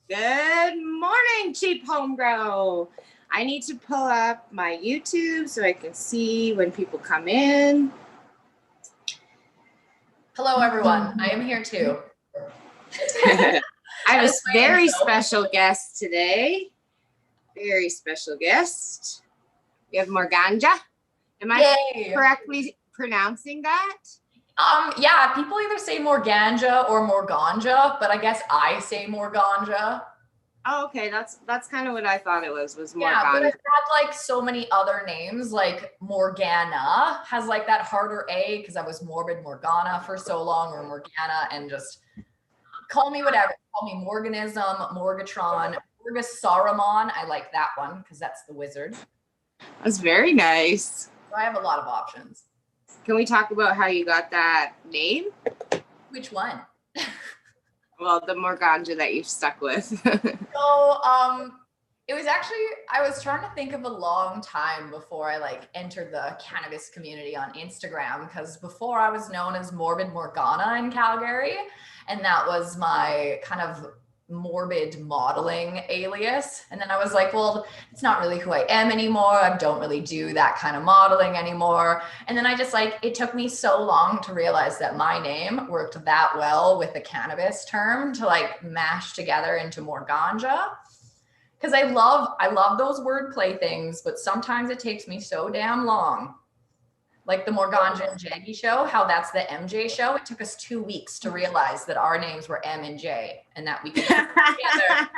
Good morning, Cheap Home Grow. I need to pull up my YouTube so I can see when people come in. Hello, everyone. I am here too. I have a very special guest today. Very special guest. We have Morganja. Am I correctly pronouncing that? Yeah, people either say Morganja or Morganja, but I guess I say Morganja. Oh, okay. That's kind of what I thought it was Morganja. Yeah, but I've had like so many other names, like Morgana has like that harder A because I was Morbid Morgana for so long, or Morgana, and just call me whatever. Call me Morganism, Morgatron, Morgasaramon. I like that one because that's the wizard. That's very nice. So I have a lot of options. Can we talk about how you got that name? Which one? Well, the Morganja that you stuck with. So, it was actually, I was trying to think of a long time before I like entered the cannabis community on Instagram, because before I was known as Morbid Morgana in Calgary, and that was my kind of morbid modeling alias. And then I was like, well, it's not really who I am anymore. I don't really do that kind of modeling anymore. And then I just like, it took me so long to realize that my name worked that well with the cannabis term to like mash together into Morganja. Because I love those wordplay things, but sometimes it takes me so damn long. Like the Morganja and Jaggy show, how that's the MJ show. It took us 2 weeks to realize that our names were M and J and that we could put together.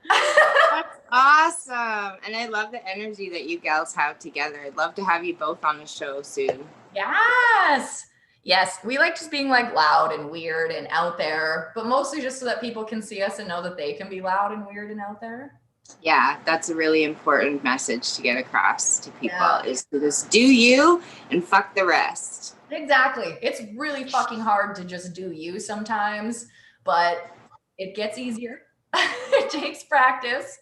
That's awesome. And I love the energy that you gals have together. I'd love to have you both on the show soon. Yes. Yes. We like just being like loud and weird and out there, but mostly just so that people can see us and know that they can be loud and weird and out there. Yeah, that's a really important message to get across to people, is to just do you and fuck the rest. Exactly. It's really fucking hard to just do you sometimes, but it gets easier. It takes practice.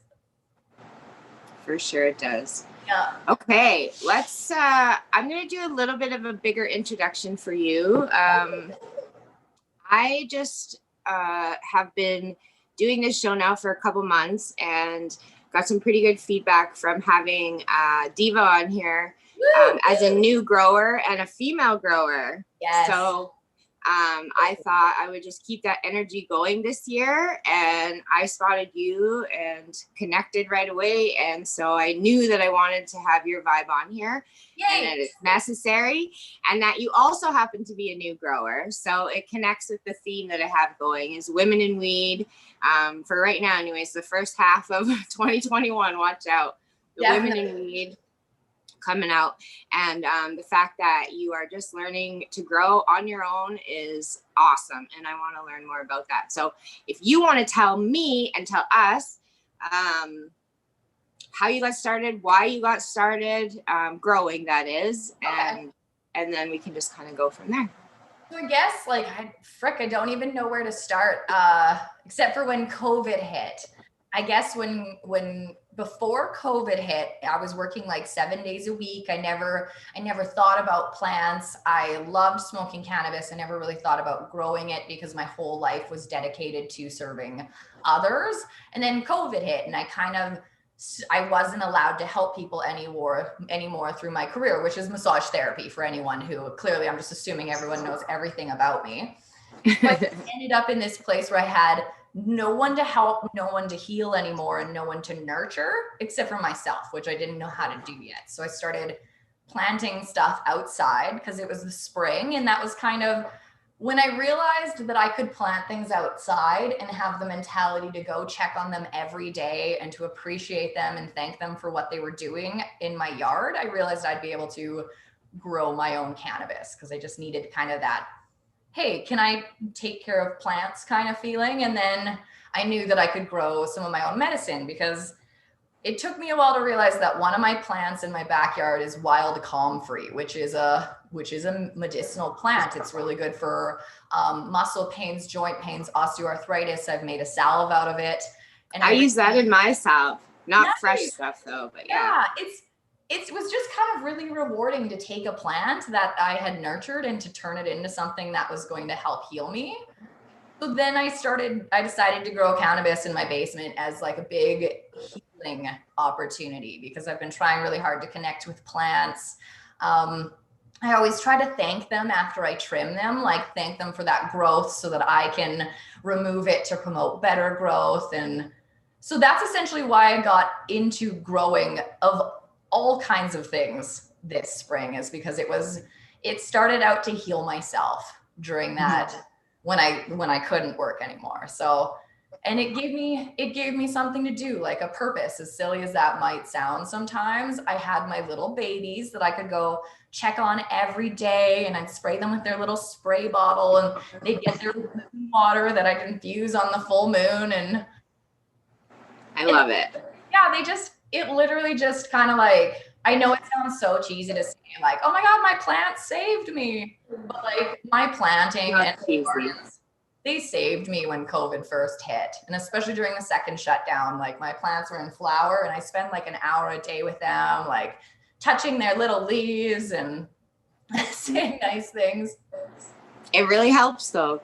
For sure it does. Yeah. Okay, let's I'm going to do a little bit of a bigger introduction for you. I just have been doing this show now for a couple months and got some pretty good feedback from having Diva on here as a new grower and a female grower. Yes. So I thought I would just keep that energy going this year, and I spotted you and connected right away, and so I knew that I wanted to have your vibe on here. Yay. And that it's necessary, and that you also happen to be a new grower, so it connects with the theme that I have going is women in weed. For right now anyways, the first half of 2021, watch out, the Definitely. women in weed coming out, and the fact that you are just learning to grow on your own is awesome, and I want to learn more about that. So if you want to tell me and tell us how you got started, why you got started growing, that is, Okay. and then we can just kind of go from there. So I guess like I don't even know where to start except for when COVID hit. I guess when before COVID hit, I was working like 7 days a week. I never thought about plants. I loved smoking cannabis. I never really thought about growing it because my whole life was dedicated to serving others. And then COVID hit, and I wasn't allowed to help people anymore through my career, which is massage therapy, for anyone who clearly, I'm just assuming everyone knows everything about me. But I ended up in this place where I had no one to help, no one to heal anymore, and no one to nurture except for myself, which I didn't know how to do yet. So I started planting stuff outside because it was the spring. And that was kind of when I realized that I could plant things outside and have the mentality to go check on them every day and to appreciate them and thank them for what they were doing in my yard. I realized I'd be able to grow my own cannabis because I just needed kind of that, hey, can I take care of plants kind of feeling? And then I knew that I could grow some of my own medicine, because it took me a while to realize that one of my plants in my backyard is wild comfrey, which is a medicinal plant. It's really good for muscle pains, joint pains, osteoarthritis. I've made a salve out of it. And I use that in my salve. Not fresh stuff though, but yeah. It was just kind of really rewarding to take a plant that I had nurtured and to turn it into something that was going to help heal me. So then I decided to grow cannabis in my basement as like a big healing opportunity because I've been trying really hard to connect with plants. I always try to thank them after I trim them, like thank them for that growth so that I can remove it to promote better growth. And so that's essentially why I got into growing of all kinds of things this spring, is because it started out to heal myself during that when I couldn't work anymore. So, and it gave me something to do, like a purpose, as silly as that might sound sometimes. I had my little babies that I could go check on every day, and I'd spray them with their little spray bottle, and they'd get their water that I'd infuse on the full moon. And I love it. Yeah, it literally just kind of like, I know it sounds so cheesy to say, like, oh my God, my plants saved me. But like my planting and gardens, they saved me when COVID first hit. And especially during the second shutdown, like my plants were in flower and I spend like an hour a day with them, like touching their little leaves and saying nice things. It really helps though.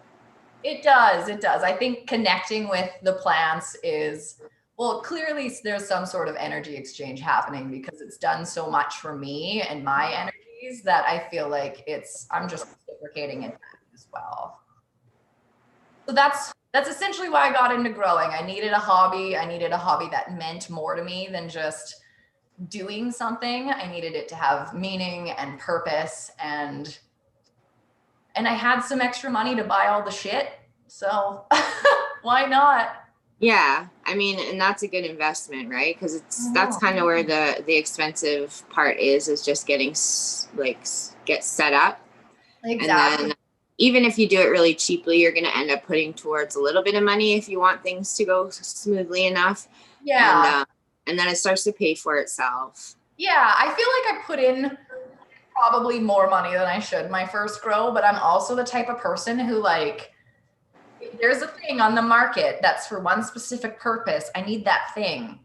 It does. It does. I think connecting with the plants is, well, clearly there's some sort of energy exchange happening because it's done so much for me and my energies that I feel like I'm just reciprocating it as well. So that's essentially why I got into growing. I needed a hobby. I needed a hobby that meant more to me than just doing something. I needed it to have meaning and purpose, and I had some extra money to buy all the shit. So why not? Yeah, I mean, and that's a good investment, right? Because that's kind of where the expensive part is just getting get set up. Exactly. And then even if you do it really cheaply, you're going to end up putting towards a little bit of money if you want things to go smoothly enough. Yeah. And then it starts to pay for itself. Yeah, I feel like I put in probably more money than I should my first grow, but I'm also the type of person who, like, if there's a thing on the market that's for one specific purpose, I need that thing.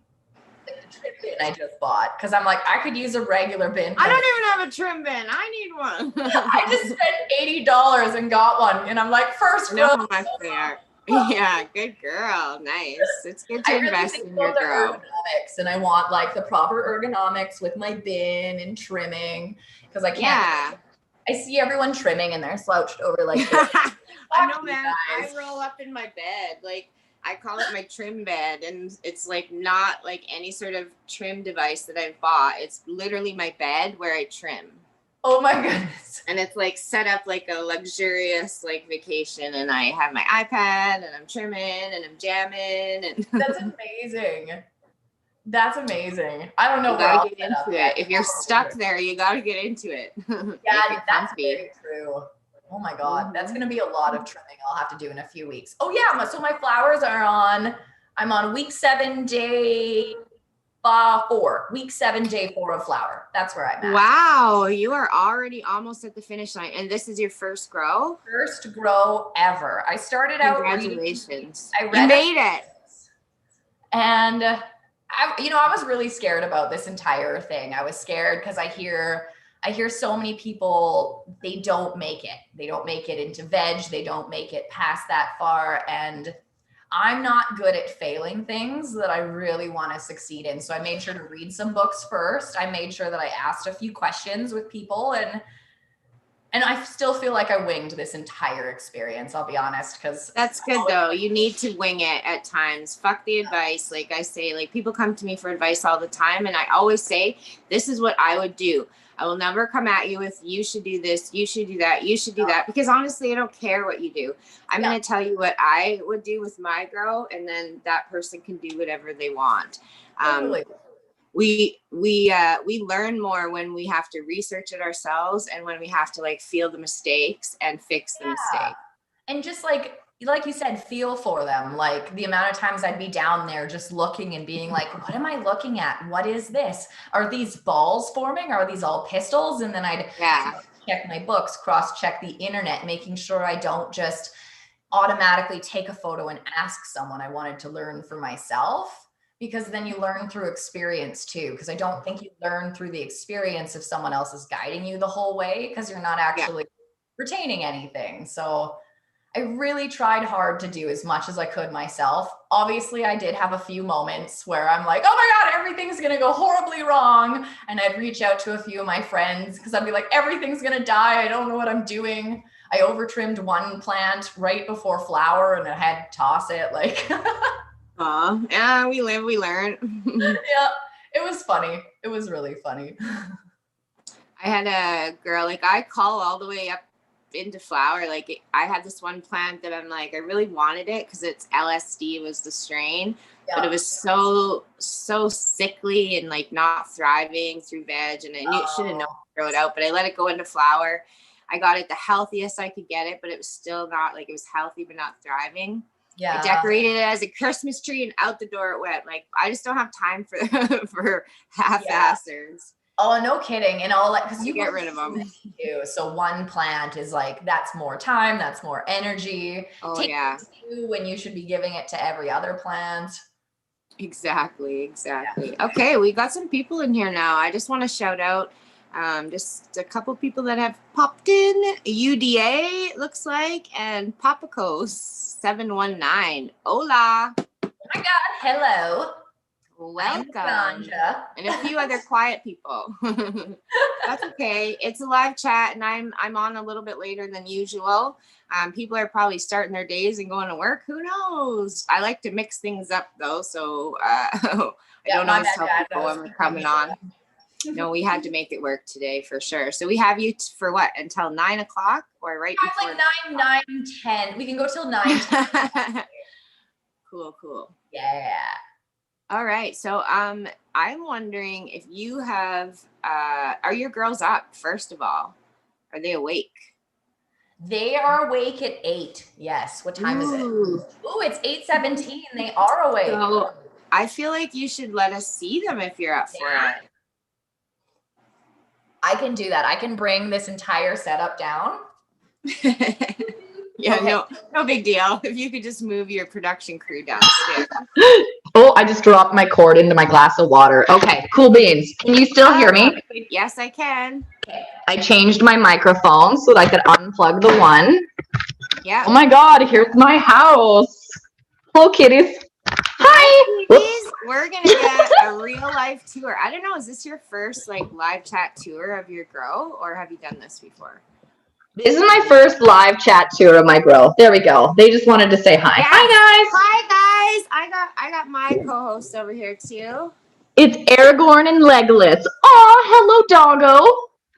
Like the trim bin I just bought, because I'm like, I could use a regular bin. I don't even have a trim bin. I need one. I just spent $80 and got one, and I'm like, first grow. No, my fair. Yeah, good girl. Nice. It's good to invest in your grow. Ergonomics, and I want like the proper ergonomics with my bin and trimming, because I can't. Yeah. I see everyone trimming and they're slouched over like this. I know, man. I roll up in my bed. Like, I call it my trim bed, and it's like not like any sort of trim device that I've bought. It's literally my bed where I trim. Oh my goodness. And it's like set up like a luxurious like vacation, and I have my iPad and I'm trimming and I'm jamming, and that's amazing. That's amazing. I don't know you gotta get into it. If you're stuck there, you gotta get into it. Yeah, that's very true. Oh my God, that's gonna be a lot of trimming I'll have to do in a few weeks. Oh yeah, so my flowers I'm on week 7, day 4. Week 7, day 4 of flower. That's where I'm at. Wow, you are already almost at the finish line, and this is your first grow? First grow ever. I started out. Congratulations! You made it. And I was really scared about this entire thing. I was scared because I hear so many people, they don't make it. They don't make it into veg. They don't make it past that far. And I'm not good at failing things that I really want to succeed in. So I made sure to read some books first. I made sure that I asked a few questions with people, and I still feel like I winged this entire experience, I'll be honest, because that's good though. You need to wing it at times. Fuck the advice. Like I say, like people come to me for advice all the time, and I always say, this is what I would do. I will never come at you with, you should do this, you should do that, you should do that, because honestly, I don't care what you do. I'm going to tell you what I would do with my grow, and then that person can do whatever they want. Totally. We learn more when we have to research it ourselves, and when we have to like feel the mistakes and fix the mistake. And just like you said, feel for them. Like the amount of times I'd be down there just looking and being like, what am I looking at? What is this? Are these balls forming? Are these all pistils? And then I'd check my books, cross-check the internet, making sure I don't just automatically take a photo and ask someone. I wanted to learn for myself, because then you learn through experience too. Because I don't think you learn through the experience if someone else is guiding you the whole way, because you're not actually retaining anything. So I really tried hard to do as much as I could myself. Obviously, I did have a few moments where I'm like, oh my God, everything's going to go horribly wrong. And I'd reach out to a few of my friends because I'd be like, everything's going to die. I don't know what I'm doing. I over-trimmed one plant right before flower and I had to toss it. Like, yeah, we live, we learn. yeah, it was funny. It was really funny. I had a girl, like I call all the way up into flower. Like I had this one plant that I'm like, I really wanted it because it's LSD was the strain, but it was so sickly and like not thriving through veg, and I knew should have known to throw it out, but I let it go into flower. I got it the healthiest I could get it, but it was still not like, it was healthy but not thriving. I decorated it as a Christmas tree and out the door it went. Like I just don't have time for for half-assers. Oh, no kidding. And all that, because you get rid of them. So one plant is like, that's more time, that's more energy. Oh, yeah. When you should be giving it to every other plant. Exactly. Okay, we got some people in here now. I just want to shout out just a couple people that have popped in. UDA looks like, and Papacos 719. Hola. Oh my God. Hello. Welcome. And a few other quiet people. That's okay. It's a live chat and I'm on a little bit later than usual. People are probably starting their days and going to work. Who knows? I like to mix things up though. So I don't always tell people when we're coming on. No, we had to make it work today for sure. So we have you for what, until 9 o'clock or right before? Like 9:10. We can go till 9:10. Cool. Yeah. All right. So I'm wondering if you have are your girls up, first of all? Are they awake? They are awake at 8. Yes. What time is it? Ooh, it's 8:17. They are awake. So I feel like you should let us see them if you're up for it. I can do that. I can bring this entire setup down. Yeah, okay. No big deal. If you could just move your production crew downstairs. Oh, I just dropped my cord into my glass of water. Okay, cool beans. Can you still hear me? Yes, I can. I changed my microphone so that I could unplug the one. Yeah. Oh my God, here's my house. Hello, kitties. Hi. Kitties. We're going to get a real life tour. I don't know. Is this your first like live chat tour of your grow, or have you done this before? This is my first live chat tour of my grow. There we go. They just wanted to say hi. Yeah. Hi, guys. Hi, guys. I got my co-host over here too. It's Aragorn and Legolas. Oh, hello, doggo.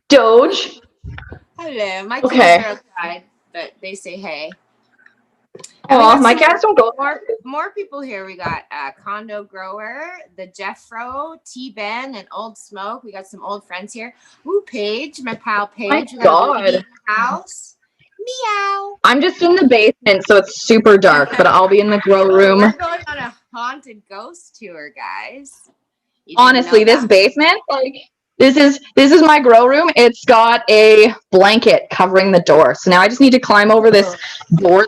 Doge. Hello. My cats are outside, but they say hey. Oh, my cats don't go. More people here. We got Condo Grower, the Jeffro, T-Ben, and Old Smoke. We got some old friends here. Ooh, Paige, my pal Paige. My God. House. Meow. I'm just in the basement, so it's super dark, but I'll be in the grow room. We're going on a haunted ghost tour, guys. Honestly, this basement, like, this is my grow room. It's got a blanket covering the door. So now I just need to climb over this door.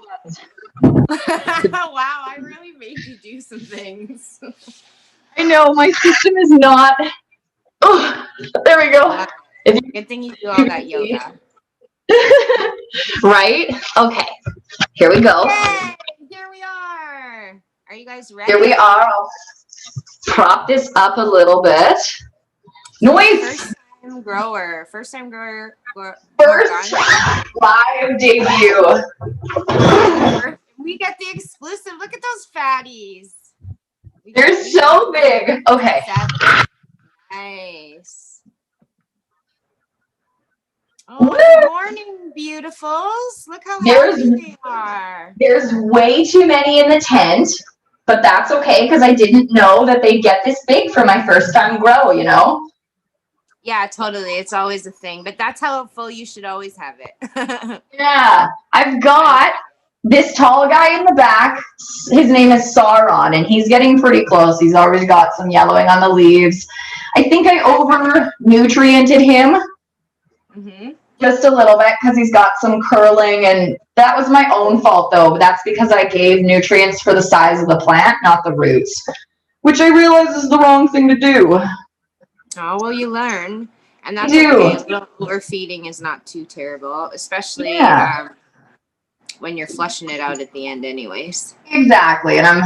Wow, I really made you do some things. I know, my system is not. Oh, there we go. Good thing you do all that yoga. Right? Okay. Here we go. Yay! Here we are. Are you guys ready? Here we are. I'll prop this up a little bit. Noise. First time grower. First live debut. We got the exclusive. Look at those fatties. They're so big. Okay. Nice. Oh, good morning, beautifuls. Look how happy they are. There's way too many in the tent, but that's okay because I didn't know that they'd get this big for my first time grow, you know? Yeah, totally. It's always a thing, but that's how full you should always have it. Yeah. I've got this tall guy in the back. His name is Sauron, and he's getting pretty close. He's already got some yellowing on the leaves. I think I over-nutriented him. Mm-hmm. Just a little bit because he's got some curling, and that was my own fault though. But that's because I gave nutrients for the size of the plant, not the roots, which I realize is the wrong thing to do. Oh, well, you learn, and that's okay. A little overfeeding is not too terrible, especially when you're flushing it out at the end anyways. Exactly. And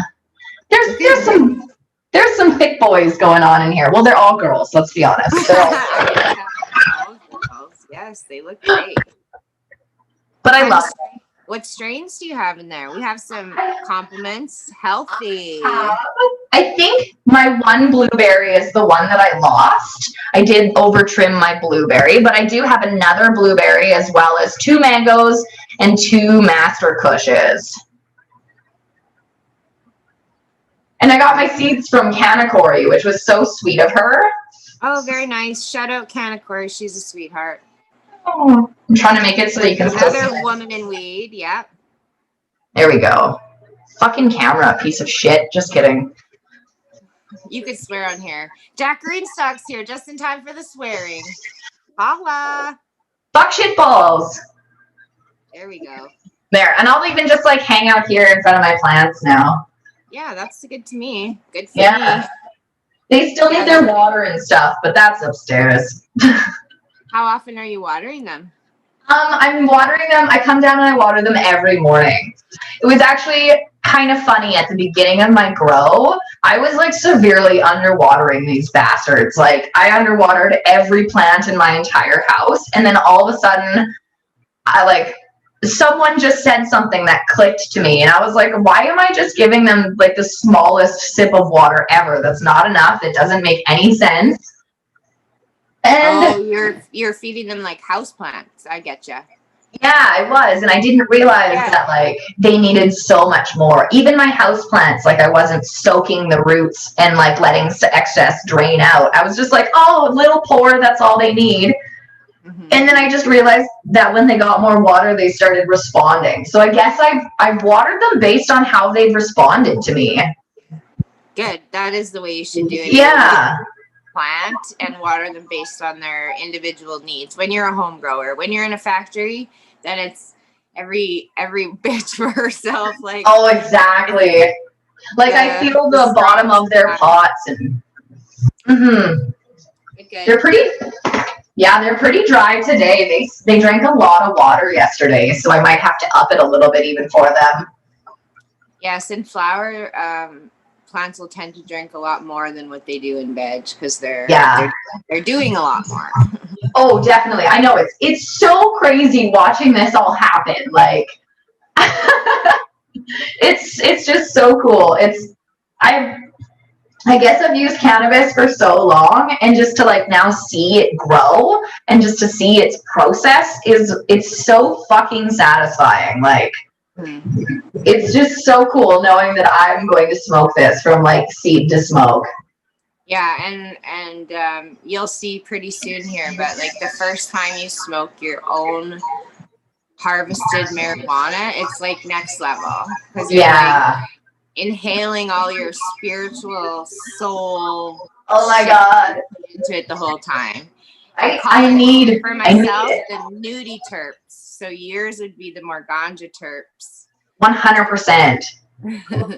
there's some thick boys going on in here. Well, they're all girls, let's be honest. They're all girls. Yes, they look great. But I love them. What strains do you have in there? We have some compliments. Healthy. I think my one blueberry is the one that I lost. I did over trim my blueberry, but I do have another blueberry as well as 2 mangoes and 2 master cushes. And I got my seeds from Canacori, which was so sweet of her. Oh, very nice. Shout out Canacori. She's a sweetheart. Oh, I'm trying to make it so that you can still see Another it. woman in weed. Yep. There we go. Fucking camera, piece of shit. Just kidding. You could swear on here. Jack Greenstock's here just in time for the swearing. Holla. Fuck shit balls. There we go. There. And I'll even just like hang out here in front of my plants now. Yeah, that's good to me. Good for me. They still need their water and stuff, but that's upstairs. How often are you watering them? I'm watering them. I come down and I water them every morning. It was actually kind of funny at the beginning of my grow. I was like severely underwatering these bastards. Like I underwatered every plant in my entire house. And then all of a sudden someone just said something that clicked to me. And I was like, why am I just giving them like the smallest sip of water ever? That's not enough. It doesn't make any sense. And you're feeding them like houseplants. I get you. Yeah, I was, and I didn't realize that like they needed so much more. Even my houseplants, like I wasn't soaking the roots and like letting excess drain out. I was just like, oh, a little pour, that's all they need. Mm-hmm. And then I just realized that when they got more water, they started responding. So I guess I've watered them based on how they've responded to me. Good. That is the way you should do it. Yeah. Plant and water them based on their individual needs. When you're a home grower, when you're in a factory, then it's every bitch for herself. Like, oh, exactly. Like I feel the bottom of their pots and they're pretty dry today. They drank a lot of water yesterday, so I might have to up it a little bit even for them. Yes, in flower, plants will tend to drink a lot more than what they do in veg because they're doing a lot more. Oh, definitely. I know it's so crazy watching this all happen. Like it's just so cool. I guess I've used cannabis for so long, and just to like now see it grow and just to see its process it's so fucking satisfying. Like it's just so cool knowing that I'm going to smoke this from like seed to smoke. Yeah, and you'll see pretty soon here, but like the first time you smoke your own harvested marijuana, it's like next level because you're like inhaling all your spiritual soul. Oh my god! Into it the whole time. I need for myself the nudie terps. So yours would be the more ganja terps. 100%.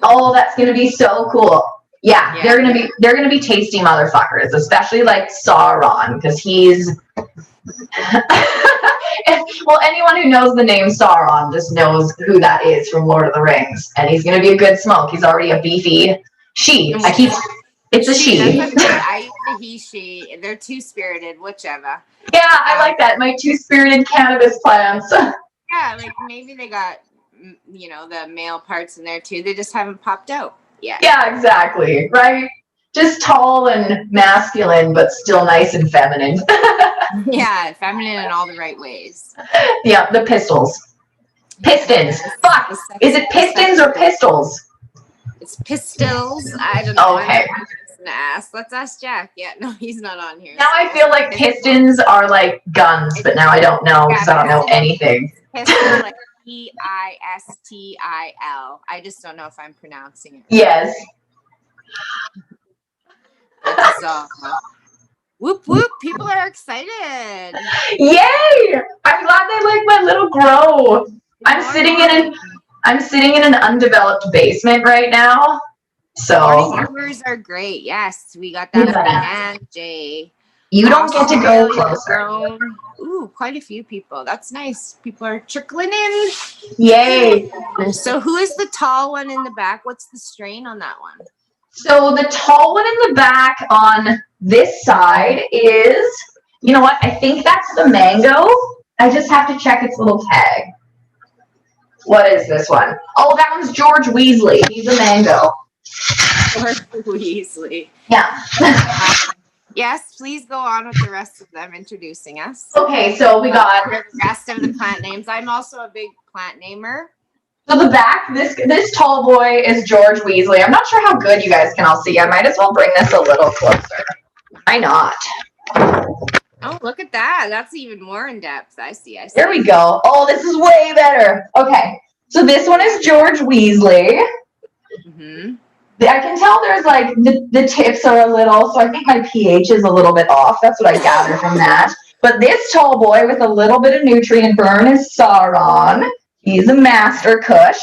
Oh, that's gonna be so cool. Yeah, they're gonna be tasty motherfuckers, especially like Sauron, because he's well, anyone who knows the name Sauron just knows who that is from Lord of the Rings, and he's gonna be a good smoke. He's already a beefy she. It's a she. I use the he, she. They're two-spirited, whichever. Yeah, I like that. My two-spirited cannabis plants. Yeah, like maybe they got, the male parts in there too. They just haven't popped out yet. Yeah, exactly. Right? Just tall and masculine, but still nice and feminine. Yeah, feminine in all the right ways. Yeah, the pistols. Pistons. Fuck. Is it pistons or pistols? It's pistols. I don't know. Okay. Let's ask Jack. Yeah, no, he's not on here. Now I feel like pistons are like guns, but now I don't know because I don't know anything. Pistol, like Pistil. I just don't know if I'm pronouncing it. Yes. Whoop whoop! People are excited. Yay! I'm glad they like my little grow. I'm sitting in an undeveloped basement right now. So morning numbers are great. Yes, we got that from Aunt Jay. You don't get to go closer. Grown. Ooh, quite a few people. That's nice. People are trickling in. Yay. So who is the tall one in the back? What's the strain on that one? So the tall one in the back on this side is, you know what? I think that's the mango. I just have to check its little tag. What is this one? Oh, that one's George Weasley. He's a mango. George Weasley. Yeah. Yes, please go on with the rest of them introducing us. Okay, so we got the rest of the plant names. I'm also a big plant namer. So the back, this tall boy is George Weasley. I'm not sure how good you guys can all see. I might as well bring this a little closer. Why not? Oh, look at that. That's even more in depth. I see. There we go. Oh, this is way better. Okay. So this one is George Weasley. Mm-hmm. I can tell there's like the tips are a little, so I think my pH is a little bit off. That's what I gather from that. But this tall boy with a little bit of nutrient burn is Sauron. He's a master kush.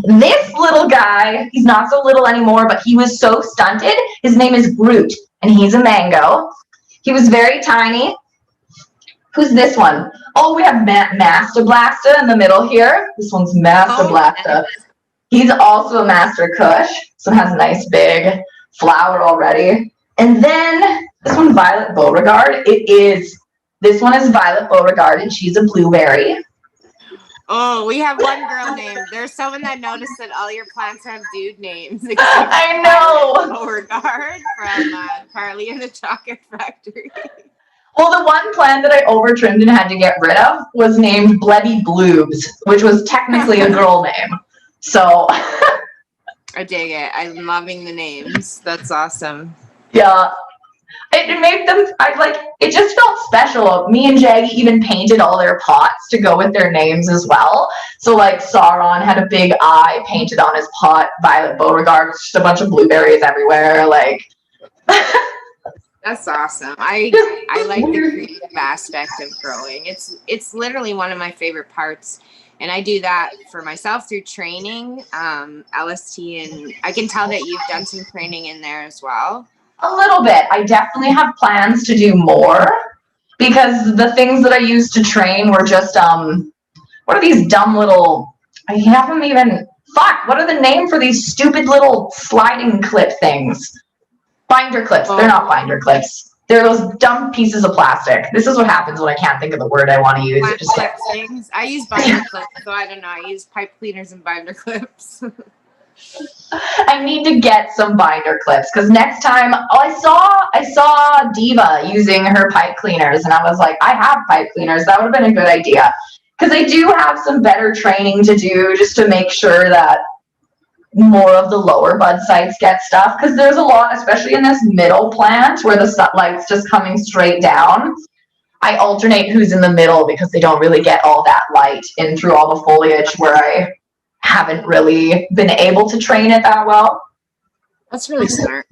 This little guy, he's not so little anymore, but he was so stunted. His name is Groot, and he's a mango. He was very tiny. Who's this one? Oh, we have Master Blasta in the middle here. This one's Master Blasta. He's also a master kush, so has a nice big flower already. And then this one, Violet Beauregard. This one is Violet Beauregard, and she's a blueberry. Oh, we have one girl named. There's someone that noticed that all your plants have dude names. I know. Beauregard from Charlie and the Chocolate Factory. Well, the one plant that I overtrimmed and had to get rid of was named Bloody Bloobs, which was technically a girl name. So I dig it. I'm loving the names. That's awesome. Yeah. It made them, it just felt special. Me and Jaggy even painted all their pots to go with their names as well. So like Sauron had a big eye painted on his pot. Violet Beauregard was just a bunch of blueberries everywhere. Like, that's awesome. I like the creative aspect of growing. It's literally one of my favorite parts. And I do that for myself through training, LST, and I can tell that you've done some training in there as well. A little bit. I definitely have plans to do more because the things that I used to train were just, what are these dumb little, I haven't even, what are the name for these stupid little sliding clip things? Binder clips. They're not binder clips. They're those dumb pieces of plastic. This is what happens when I can't think of the word I want to use. Things. I use binder clips, so I don't know. I use pipe cleaners and binder clips. I need to get some binder clips because next time, I saw Diva using her pipe cleaners, and I was like, I have pipe cleaners. That would have been a good idea because I do have some better training to do just to make sure that more of the lower bud sites get stuff because there's a lot, especially in this middle plant where the sunlight's just coming straight down. I alternate who's in the middle because they don't really get all that light in through all the foliage where I haven't really been able to train it that well. That's really smart.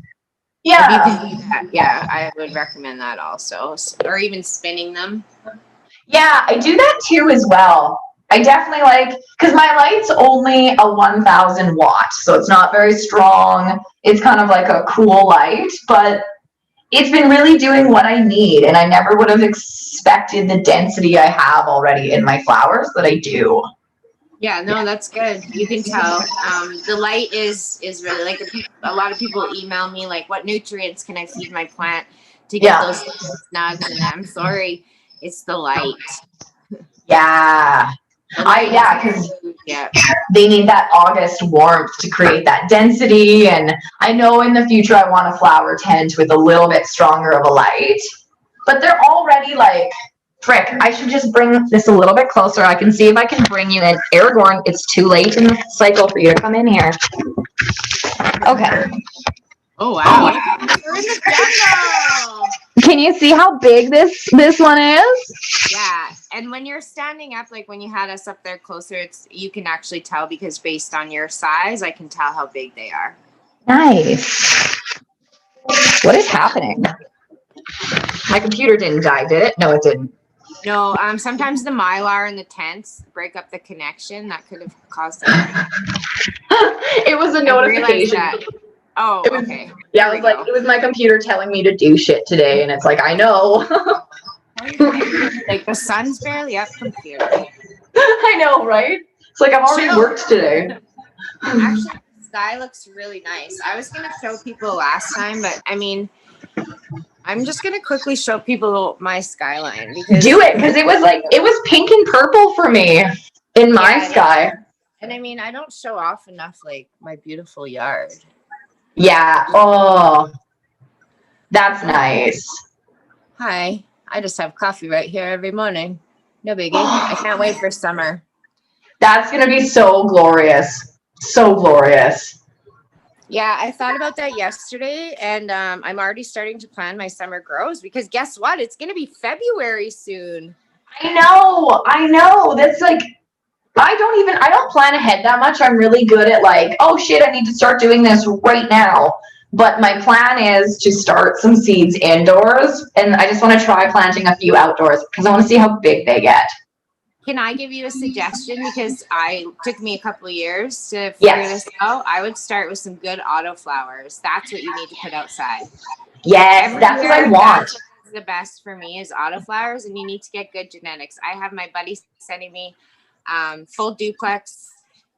Yeah. Yeah, I would recommend that also. Or even spinning them. Yeah, I do that too as well. I definitely because my light's only a 1000 watt, so it's not very strong. It's kind of like a cool light, but it's been really doing what I need, and I never would have expected the density I have already in my flowers that I do. Yeah, no, that's good. You can tell. The light is really a lot of people email me what nutrients can I feed my plant to get those snugs, and I'm sorry, it's the light. Yeah. Because they need that August warmth to create that density, and I know in the future I want a flower tent with a little bit stronger of a light, but they're already frick, I should just bring this a little bit closer. I can see if I can bring you in. Aragorn, it's too late in the cycle for you to come in here. Okay. Oh, wow. We're in the jungle. Can you see how big this one is? Yeah. And when you're standing up, when you had us up there closer, you can actually tell because based on your size, I can tell how big they are. Nice. What is happening? My computer didn't die, did it? No, it didn't. No, sometimes the Mylar and the tents break up the connection. That could have caused it. It was a notification. Oh, It was, okay. yeah, it was my computer telling me to do shit today, and it's like, I know. Like the sun's barely up, computer. I know, right? It's like I've already worked today. Actually, the sky looks really nice. I was gonna show people last time, but I mean, I'm just gonna quickly show people my skyline because Do it, because it was pink and purple for me in my sky. And I mean, I don't show off enough like my beautiful yard. Yeah. Oh, that's nice. Hi. I just have coffee right here every morning. No biggie. I can't wait for summer. That's gonna be so glorious. So glorious. Yeah, I thought about that yesterday, and I'm already starting to plan my summer grows because guess what? It's gonna be February soon. I know. That's like, I don't plan ahead that much. I'm really good at like, oh shit, I need to start doing this right now. But my plan is to start some seeds indoors, and I just want to try planting a few outdoors because I want to see how big they get. Can I give you a suggestion? Because took me a couple of years to figure this out. I would start with some good autoflowers. That's what you need to put outside. Yes, that's what I want. The best for me is autoflowers, and you need to get good genetics. I have my buddy sending me full duplex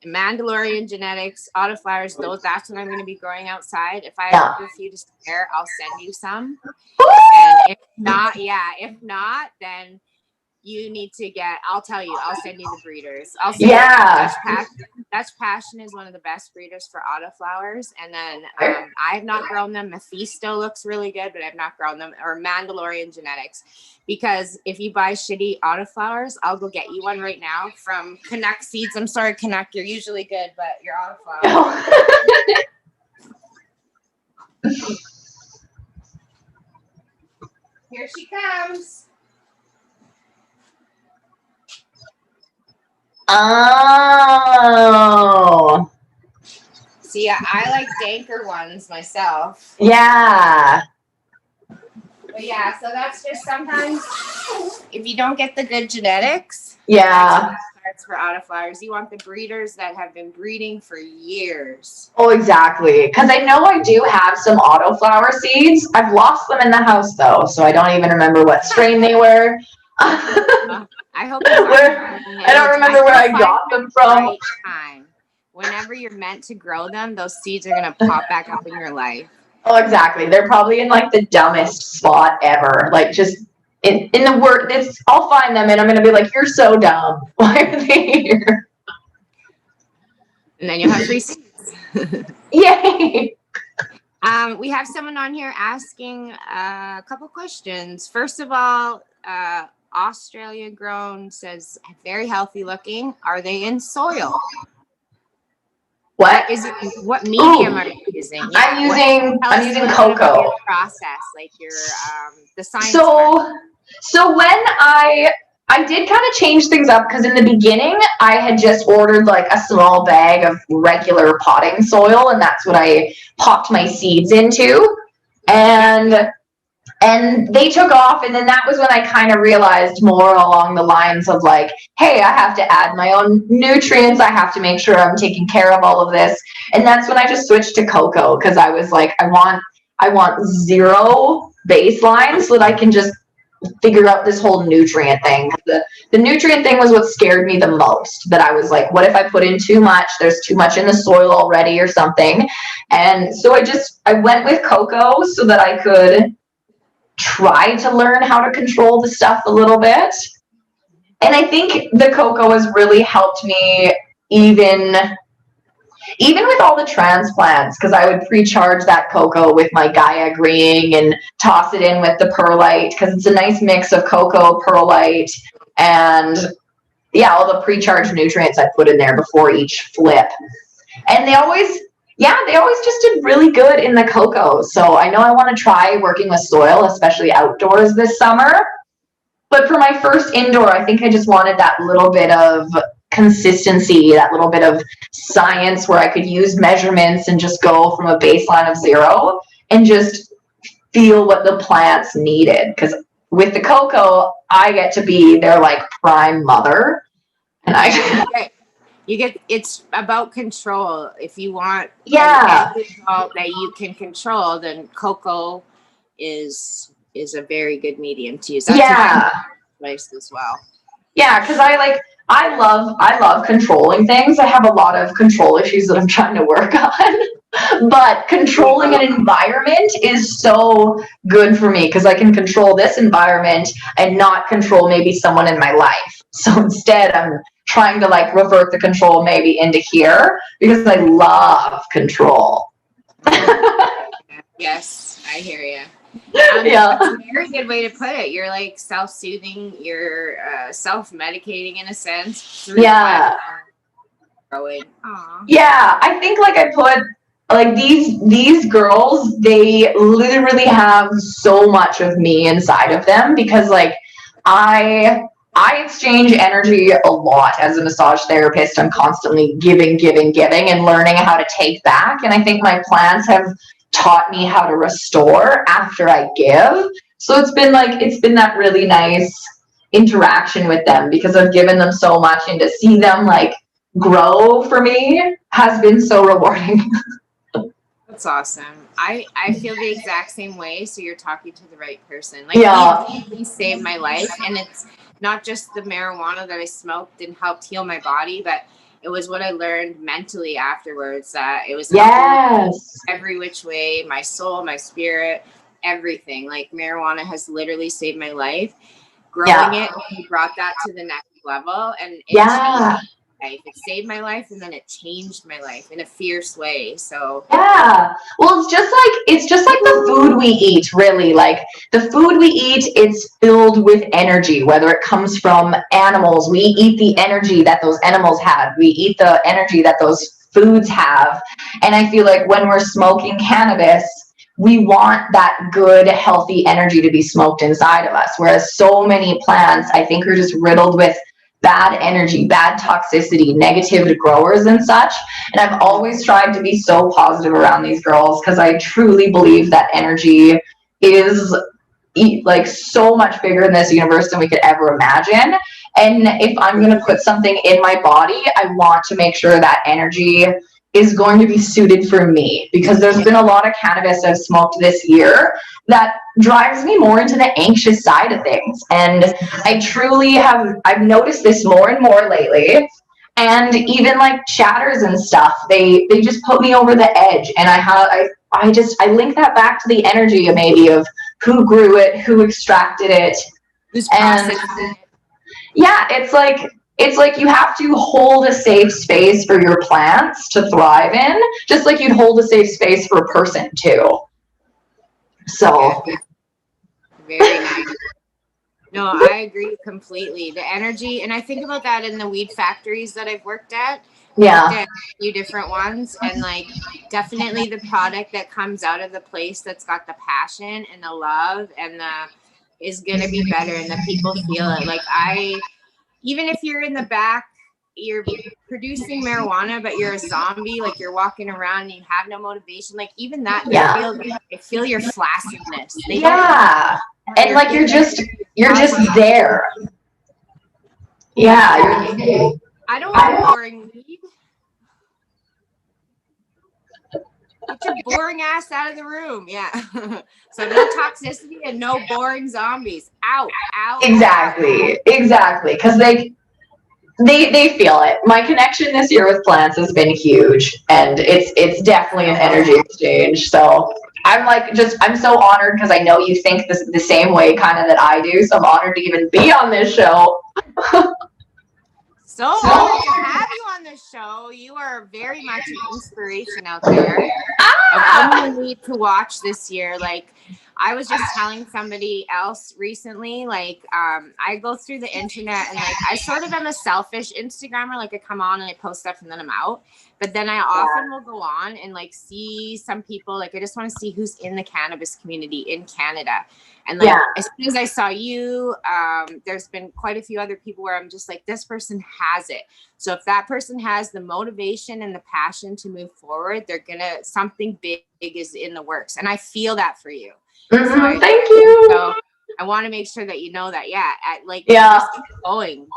Mandalorian genetics autoflowers. That's what I'm going to be growing outside. If I have a few to spare, I'll send you some. And if not, then you need to I'll tell you, I'll send you the breeders. I'll send you Dutch Passion is one of the best breeders for autoflowers. And then I have not grown them. Mephisto looks really good, but I've not grown them. Or Mandalorian genetics. Because if you buy shitty autoflowers, I'll go get you one right now from Connect Seeds. I'm sorry, Connect, you're usually good, but your autoflowers. Here she comes. Oh. See, I like danker ones myself. Yeah. But yeah, so that's just sometimes if you don't get the good genetics. Yeah. Starts for autoflowers. You want the breeders that have been breeding for years. Oh, exactly. Because I know I do have some autoflower seeds. I've lost them in the house though, so I don't even remember what strain they were. I hope I don't remember where I got them from. Right time. Whenever you're meant to grow them, those seeds are gonna pop back up in your life. Oh, exactly. They're probably in like the dumbest spot ever. Like just in the word. I'll find them and I'm gonna be like, "You're so dumb. Why are they here?" And then you'll have free seeds. Yay! We have someone on here asking a couple questions. First of all, Australian grown says very healthy looking. Are they in soil? What medium are you using? Yeah. I'm using cocoa. Process, like your the science. So when I did kind of change things up because in the beginning I had just ordered like a small bag of regular potting soil, and that's what I popped my seeds into, and they took off. And then that was when I kind of realized more along the lines of like, hey, I have to add my own nutrients. I have to make sure I'm taking care of all of this. And that's when I just switched to cocoa because I was like, I want zero baseline so that I can just figure out this whole nutrient thing. The nutrient thing was what scared me the most. That I was like, what if I put in too much? There's too much in the soil already or something. And so I went with cocoa so that I could try to learn how to control the stuff a little bit. And I think the cocoa has really helped me even with all the transplants, because I would pre-charge that cocoa with my Gaia Green and toss it in with the perlite because it's a nice mix of cocoa, perlite, and all the pre-charged nutrients I put in there before each flip. And they always just did really good in the cocoa. So I know I want to try working with soil, especially outdoors this summer. But for my first indoor, I think I just wanted that little bit of consistency, that little bit of science where I could use measurements and just go from a baseline of 0 and just feel what the plants needed. Because with the cocoa, I get to be their like prime mother. And it's about control. If you want Yeah. a result that you can control, then cocoa is a very good medium to use. That's Yeah. place as well. Yeah, because I love controlling things. I have a lot of control issues that I'm trying to work on. But controlling an environment is so good for me because I can control this environment and not control maybe someone in my life. So instead I'm trying to like revert the control maybe into here because I love control. Yes, I hear you. Yeah. That's a very good way to put it. You're like self-soothing, you're self-medicating in a sense. Yeah. Growing. Aww. Yeah, I think like I put like these girls, they literally have so much of me inside of them because like I exchange energy a lot as a massage therapist. I'm constantly giving and learning how to take back. And I think my plants have taught me how to restore after I give. So it's been that really nice interaction with them because I've given them so much, and to see them like grow for me has been so rewarding. That's awesome. I feel the exact same way. So you're talking to the right person. Like, Yeah. he saved my life, and it's not just the marijuana that I smoked and helped heal my body, but it was what I learned mentally afterwards. That it was Yes. every which way, my soul, my spirit, everything. Like marijuana has literally saved my life. Growing it brought that to the next level, and it changed my life. It saved my life, and then it changed my life in a fierce way. So yeah, well, it's just like the food we eat, really. Like the food we eat, it's filled with energy, whether it comes from animals. We eat the energy that those animals have. We eat the energy that those foods have. And I feel like when we're smoking cannabis, we want that good, healthy energy to be smoked inside of us. Whereas so many plants, I think, are just riddled with bad energy, bad toxicity, negative growers and such. And I've always tried to be so positive around these girls because I truly believe that energy is like so much bigger in this universe than we could ever imagine. And if I'm going to put something in my body, I want to make sure that energy is going to be suited for me, because there's been a lot of cannabis I've smoked this year that drives me more into the anxious side of things. And I've noticed this more and more lately. And even like chatters and stuff, they just put me over the edge. And I link that back to the energy of maybe of who grew it, who extracted it. And yeah, it's like you have to hold a safe space for your plants to thrive in, just like you'd hold a safe space for a person too. So very nice. No, I agree completely. The energy, and I think about that in the weed factories that I've worked at. Yeah. Worked at a few different ones, and like definitely the product that comes out of the place that's got the passion and the love and the is gonna be better, and the people feel it. Like even if you're in the back, you're producing marijuana, but you're a zombie, like you're walking around and you have no motivation. Like even that, they feel your flaccidness. And like you're just there. Yeah. I don't want boring weed. Get your boring ass out of the room. Yeah. So no toxicity and no boring zombies. Out. Exactly. Because they feel it. My connection this year with plants has been huge, and it's definitely an energy exchange. So I'm so honored because I know you think the same way kind of that I do. So I'm honored to even be on this show. So honored to have you on the show. You are very much an inspiration out there. Of women need to watch this year. Like I was just telling somebody else recently, like I go through the internet and like I sort of am a selfish Instagrammer. Like I come on and I post stuff and then I'm out. But then I often will go on and like see some people, like I just want to see who's in the cannabis community in Canada. And like as soon as I saw you, there's been quite a few other people where I'm just like, this person has it. So if that person has the motivation and the passion to move forward, something big is in the works. And I feel that for you. Thank you. So I want to make sure that you know that. Yeah.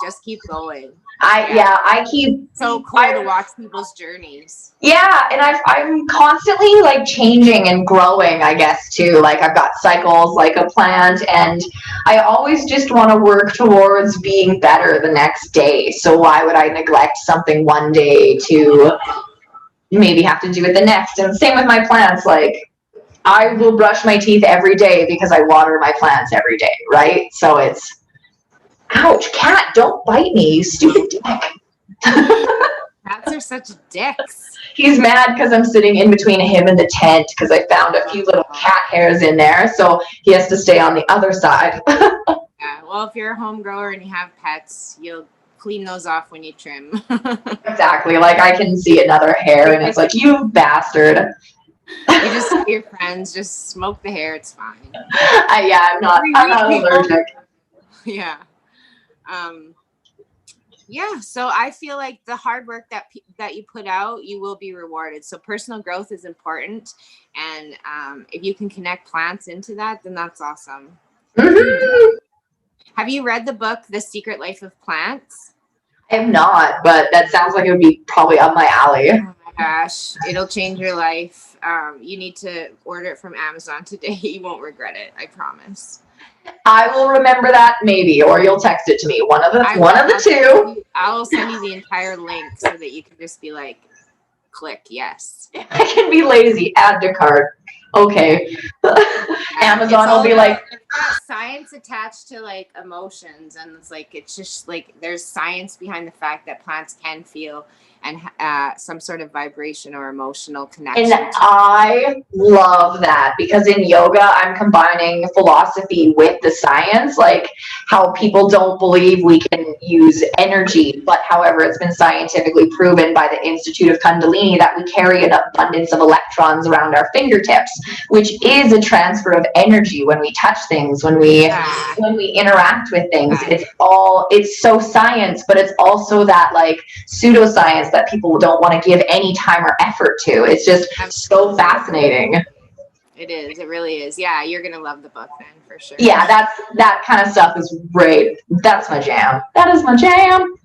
Just keep going. I keep so cool to watch people's journeys. Yeah, and I'm constantly like changing and growing, I guess, too. Like I've got cycles like a plant, and I always just want to work towards being better the next day. So why would I neglect something one day to maybe have to do it the next? And same with my plants. Like I will brush my teeth every day because I water my plants every day, right? So it's, ouch, cat, don't bite me, you stupid dick. Cats are such dicks. He's mad because I'm sitting in between him and the tent because I found a few little cat hairs in there, so he has to stay on the other side. Yeah, well, if you're a home grower and you have pets, you'll clean those off when you trim. Exactly. Like I can see another hair and it's like, you bastard. You just see your friends, just smoke the hair, it's fine. I'm not allergic. Yeah. Yeah, so I feel like the hard work that you put out, you will be rewarded. So personal growth is important, and if you can connect plants into that, then that's awesome. Mm-hmm. Have you read the book The Secret Life of Plants? I have not, but that sounds like it would be probably up my alley. Oh my gosh, it'll change your life. You need to order it from Amazon today. You won't regret it, I promise. I will remember that maybe, or you'll text it to me. One of the two. I'll send you the entire link so that you can just be like, click yes. I can be lazy. Add to cart. Okay. Amazon will be like, it's got science attached to like emotions, and it's just like there's science behind the fact that plants can feel and some sort of vibration or emotional connection. And I love that because in yoga, I'm combining philosophy with the science, like how people don't believe we can use energy, but however, it's been scientifically proven by the Institute of Kundalini that we carry an abundance of electrons around our fingertips, which is a transfer of energy when we touch things, when we interact with things. It's so science, but it's also that like pseudoscience that people don't want to give any time or effort to. It's just so fascinating. It is. It really is. Yeah, you're gonna love the book then for sure. Yeah, that kind of stuff is great. That's my jam. That is my jam.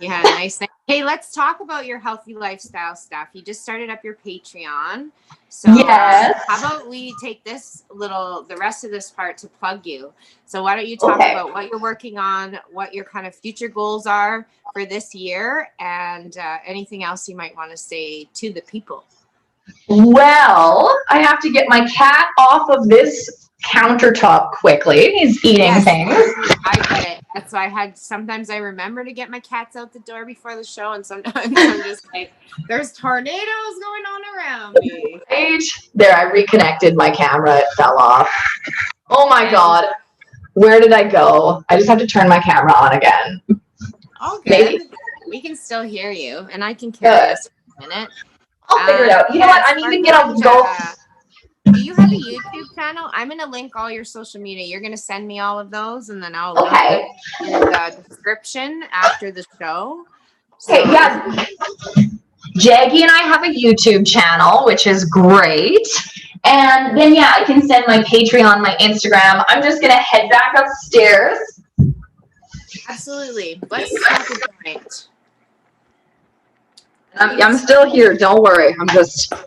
Yeah, nice. Hey, let's talk about your healthy lifestyle stuff. You just started up your Patreon. So yes. How about we take the rest of this part to plug you. So why don't you talk about what you're working on, what your kind of future goals are for this year, and anything else you might want to say to the people. Well, I have to get my cat off of this countertop quickly. He's eating things. I get it. That's why sometimes I remember to get my cats out the door before the show, and sometimes I'm just like, there's tornadoes going on around me. There, I reconnected my camera. It fell off. Oh my God. Where did I go? I just have to turn my camera on again. All good. Maybe. We can still hear you, and I can carry us for a minute. I'll figure it out. You know what? I'm even gonna go. Do you have a YouTube channel? I'm gonna link all your social media. You're gonna send me all of those, and then I'll link it in the description after the show. Okay, yeah. Jaggy and I have a YouTube channel, which is great. And then I can send my Patreon, my Instagram. I'm just gonna head back upstairs. Absolutely. Let's talk a joint. I'm still here. Don't worry.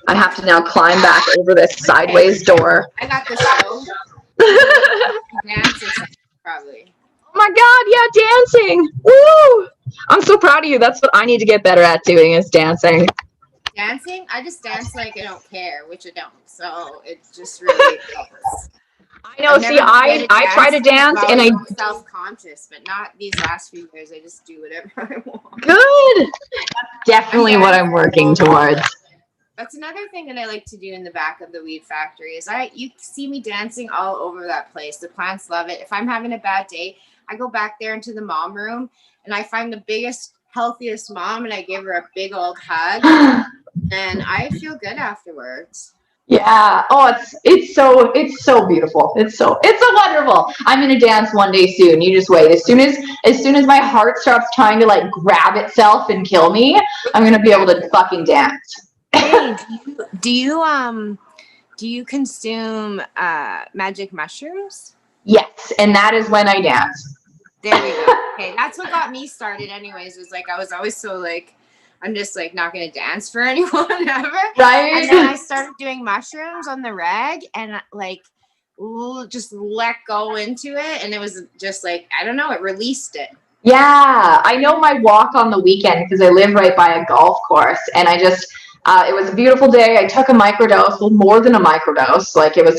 I have to now climb back over this sideways door. I got the show. Dancing, probably. Oh my God, yeah, dancing. Woo! I'm so proud of you. That's what I need to get better at doing is dancing. Dancing? I just dance like I don't care, which I don't. So it just really helps. I know. See, I try to dance and I'm self-conscious, but not these last few years. I just do whatever I want. Good. Definitely what I'm working towards. That's another thing that I like to do in the back of the weed factory is you see me dancing all over that place. The plants love it. If I'm having a bad day, I go back there into the mom room and I find the biggest, healthiest mom and I give her a big old hug and I feel good afterwards. Yeah. Oh, it's so beautiful. It's so wonderful. I'm gonna dance one day soon. You just wait. As soon as my heart starts trying to like grab itself and kill me, I'm gonna be able to fucking dance. Hey, do you consume magic mushrooms? Yes, and that is when I dance. There we go. Okay, that's what got me started anyways, was like I was always so like, I'm just like not gonna dance for anyone ever. Right. And then I started doing mushrooms on the reg and like just let go into it, and it was just like, I don't know, it released it. Yeah, I know my walk on the weekend because I live right by a golf course, and I just it was a beautiful day. I took a microdose, well, more than a microdose. Like it was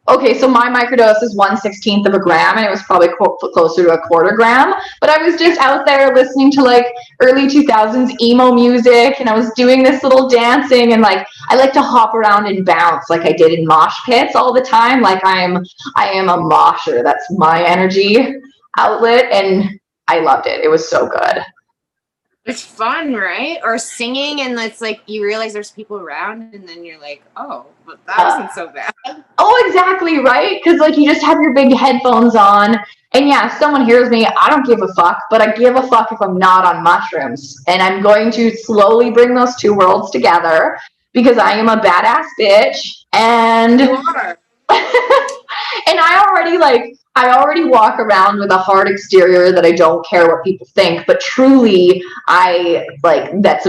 okay, so my microdose is 1/16 of a gram, and it was probably closer to a quarter gram. But I was just out there listening to like early 2000s emo music, and I was doing this little dancing, and like I like to hop around and bounce like I did in mosh pits all the time. Like I am a mosher. That's my energy outlet, and I loved it. It was so good. It's fun, right? Or singing, and it's like you realize there's people around, and then you're like, oh, but that wasn't so bad. Oh, exactly, right? Because like you just have your big headphones on, and yeah, if someone hears me, I don't give a fuck, but I give a fuck if I'm not on mushrooms. And I'm going to slowly bring those two worlds together because I am a badass bitch, and You are. and I already walk around with a hard exterior that I don't care what people think, but truly that's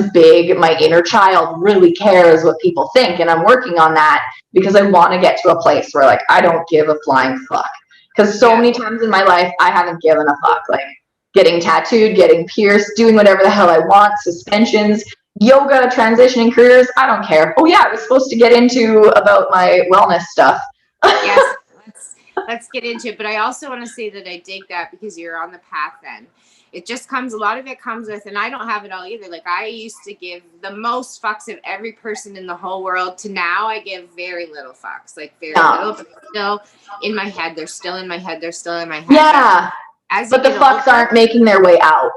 my inner child really cares what people think, and I'm working on that because I want to get to a place where like I don't give a flying fuck. Because so many times in my life I haven't given a fuck. Like getting tattooed, getting pierced, doing whatever the hell I want, suspensions, yoga, transitioning careers, I don't care. Oh yeah, I was supposed to get into about my wellness stuff. Yes, let's get into it. But I also want to say that I dig that because you're on the path then. It just comes, a lot of it comes with, and I don't have it all either. Like I used to give the most fucks of every person in the whole world to now I give very little fucks. Like very little, but still in my head. They're still in my head. They're still in my head. Yeah. But the fucks aren't making their way out.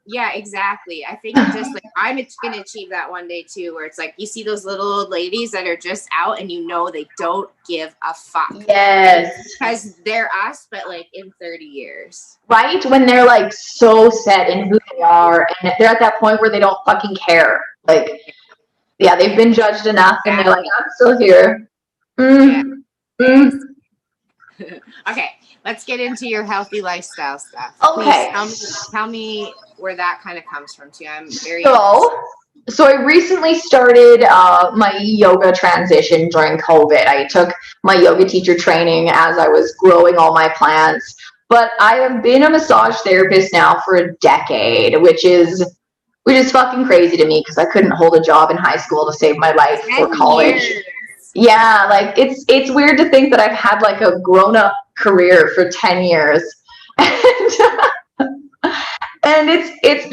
Yeah, exactly. I think it's just like I'm going to achieve that one day too, where it's like you see those little old ladies that are just out and you know they don't give a fuck. Yes. Because they're us, but like in 30 years. Right? When they're like so set in who they are and they're at that point where they don't fucking care. Like, yeah, they've been judged enough and they're like, I'm still here. Okay, let's get into your healthy lifestyle stuff. Okay. Please tell me where that kind of comes from too. I'm very So I recently started my yoga transition during COVID. I took my yoga teacher training as I was growing all my plants. But I have been a massage therapist now for a decade, which is fucking crazy to me because I couldn't hold a job in high school to save my life for college. Yeah, like it's weird to think that I've had like a grown-up career for 10 years. And it's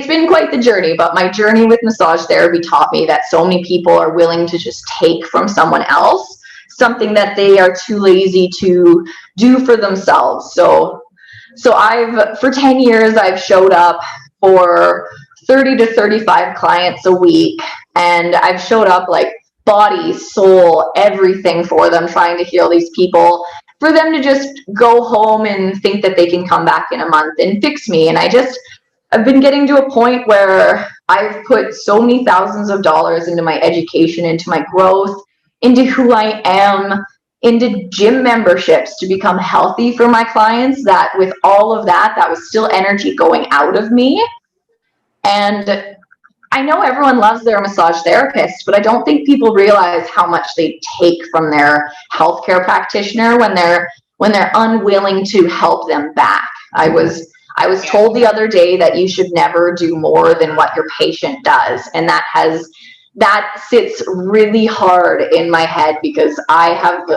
been quite the journey, but my journey with massage therapy taught me that so many people are willing to just take from someone else something that they are too lazy to do for themselves. So for 10 years I've showed up for 30 to 35 clients a week, and I've showed up like body, soul, everything for them, trying to heal these people, for them to just go home and think that they can come back in a month and fix me. And I've been getting to a point where I've put so many thousands of dollars into my education, into my growth, into who I am, into gym memberships to become healthy for my clients, that with all of that was still energy going out of me. And I know everyone loves their massage therapist, but I don't think people realize how much they take from their healthcare practitioner when they're unwilling to help them back. I was told the other day that you should never do more than what your patient does, and that sits really hard in my head because I've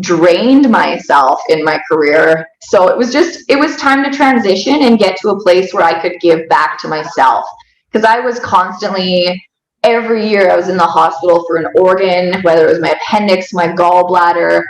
drained myself in my career. So it was time to transition and get to a place where I could give back to myself, because I was constantly, every year I was in the hospital for an organ, whether it was my appendix, my gallbladder,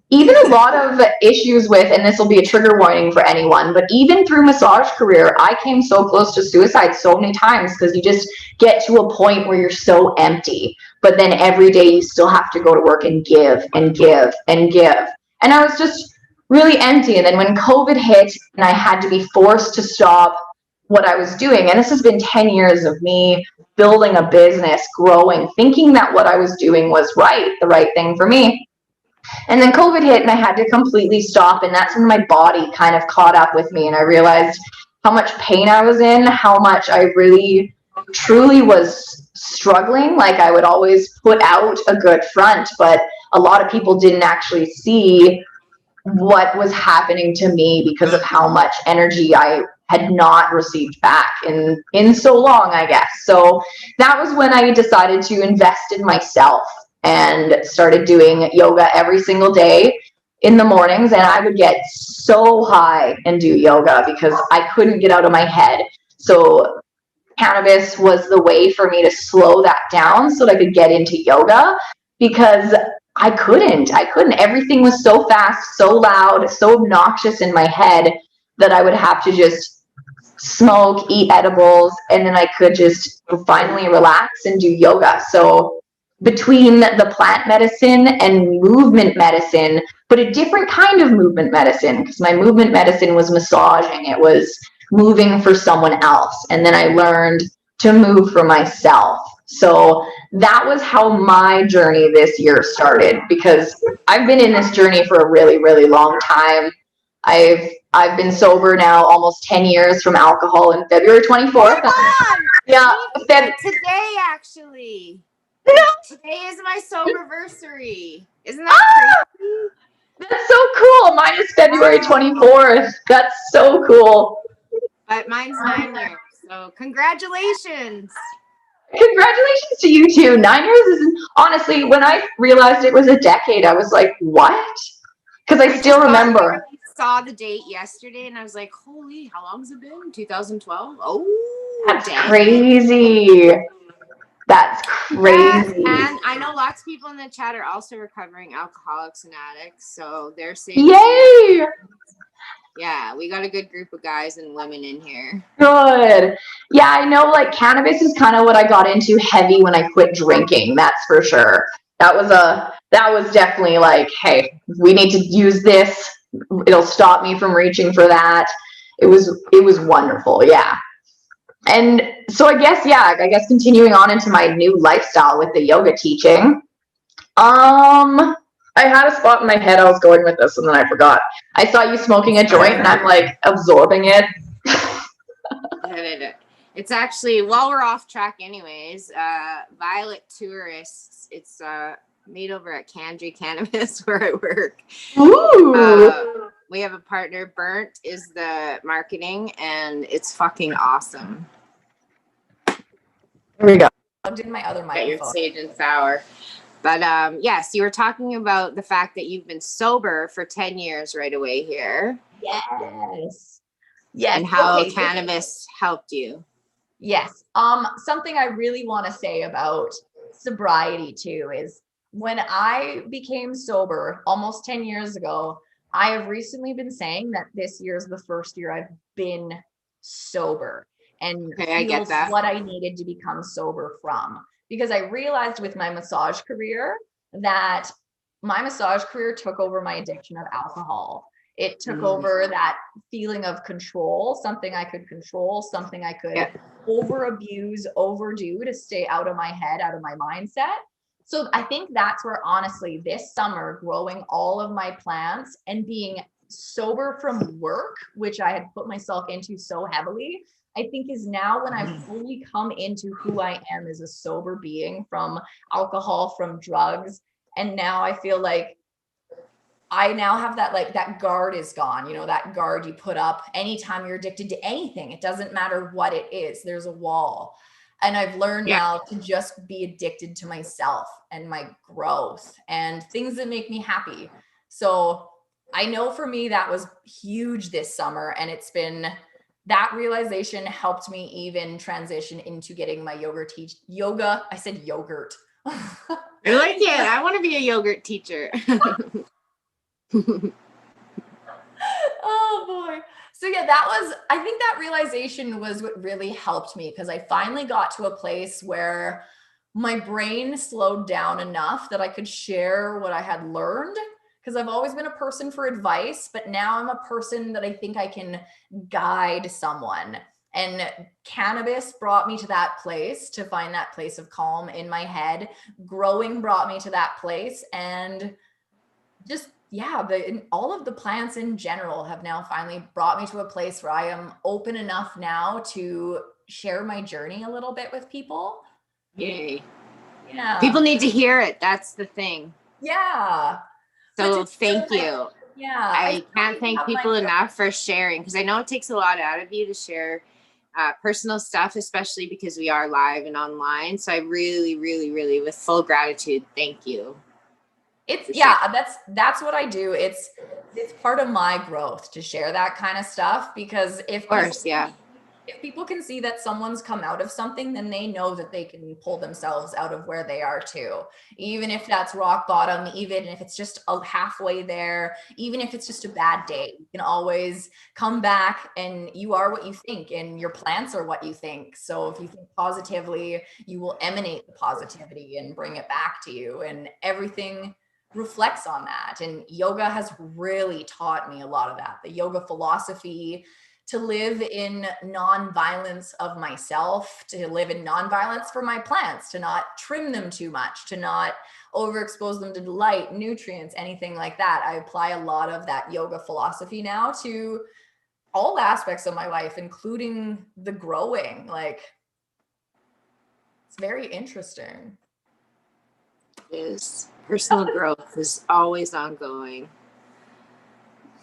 even a lot of issues with, and this will be a trigger warning for anyone, but even through massage career, I came so close to suicide so many times because you just get to a point where you're so empty, but then every day you still have to go to work and give and give and give. And I was just really empty. And then when COVID hit and I had to be forced to stop what I was doing. And this has been 10 years of me building a business, growing, thinking that what I was doing was the right thing for me. And then COVID hit and I had to completely stop. And that's when my body kind of caught up with me. And I realized how much pain I was in, how much I really, truly was struggling. Like I would always put out a good front, but a lot of people didn't actually see what was happening to me because of how much energy I had not received back in so long, I guess. So that was when I decided to invest in myself and started doing yoga every single day in the mornings. And I would get so high and do yoga because I couldn't get out of my head. So cannabis was the way for me to slow that down so that I could get into yoga, because I couldn't. Everything was so fast, so loud, so obnoxious in my head that I would have to just smoke, eat edibles, and then I could just finally relax and do yoga. So between the plant medicine and movement medicine, but a different kind of movement medicine, because my movement medicine was massaging, it was moving for someone else. And then I learned to move for myself. So that was how my journey this year started, because I've been in this journey for a really, really long time. I've been sober now almost 10 years from alcohol in February 24th. Yeah, today actually. Today is my soberversary. Isn't that crazy? That's so cool. Mine is February 24th. That's so cool. But mine's 9 years. So congratulations. Congratulations to you too. 9 years is, honestly, when I realized it was a decade, I was like, what? Because I still remember. I saw the date yesterday and I was like, holy, how long has it been? 2012? Oh, that's crazy. That's crazy. Yeah, and I know lots of people in the chat are also recovering alcoholics and addicts. So they're saying, yay! Yeah, we got a good group of guys and women in here. Good. Yeah, I know, like, cannabis is kind of what I got into heavy when I quit drinking. That's for sure. That was definitely like, hey, we need to use this. It'll stop me from reaching for that. It was wonderful. Yeah. And so I guess continuing on into my new lifestyle with the yoga teaching. I had a spot in my head I was going with this and then I forgot. I saw you smoking a joint and I'm like absorbing it. It's actually, while we're off track anyways, Violet Tourists, it's made over at Candry Cannabis where I work. Ooh. We have a partner, Burnt is the marketing, and it's fucking awesome. Here we go. Plugged in my other microphone. Your sage and sour. But yes, you were talking about the fact that you've been sober for 10 years right away here. Yes. And how cannabis helped you. Yes. Something I really want to say about sobriety too is when I became sober almost 10 years ago, I have recently been saying that this year is the first year I've been sober and feels what I needed to become sober from. Because I realized with my massage career that my massage career took over my addiction of alcohol. It took over that feeling of control, something I could control, something I could over abuse, overdo to stay out of my head, out of my mindset. So I think that's where, honestly, this summer, growing all of my plants and being sober from work, which I had put myself into so heavily, I think is now when I've fully come into who I am as a sober being from alcohol, from drugs. And now I feel like I now have that, like, that guard is gone, you know, that guard you put up anytime you're addicted to anything. It doesn't matter what it is. There's a wall. And I've learned now to just be addicted to myself and my growth and things that make me happy. So I know for me, that was huge this summer. And it's been, that realization helped me even transition into getting my yoga. I said yogurt. I like it. I want to be a yogurt teacher. Oh boy. So yeah, I think that realization was what really helped me, because I finally got to a place where my brain slowed down enough that I could share what I had learned. Because I've always been a person for advice, but now I'm a person that I think I can guide someone. And cannabis brought me to that place, to find that place of calm in my head. Growing brought me to that place. And just, yeah, all of the plants in general have now finally brought me to a place where I am open enough now to share my journey a little bit with people. Yay. Yeah. People need to hear it. That's the thing. Yeah. So thank you. Yeah. I can't thank people enough for sharing, because I know it takes a lot out of you to share personal stuff, especially because we are live and online. So I really, really, really, with full gratitude, thank you. That's what I do. It's part of my growth to share that kind of stuff, because if people can see that someone's come out of something, then they know that they can pull themselves out of where they are too. Even if that's rock bottom, even if it's just halfway there, even if it's just a bad day, you can always come back, and you are what you think, and your plants are what you think. So if you think positively, you will emanate the positivity and bring it back to you, and everything reflects on that. And yoga has really taught me a lot of that. The yoga philosophy, to live in non-violence of myself, to live in non-violence for my plants, to not trim them too much, to not overexpose them to light, nutrients, anything like that. I apply a lot of that yoga philosophy now to all aspects of my life, including the growing. Like, it's very interesting. It is. Personal growth is always ongoing.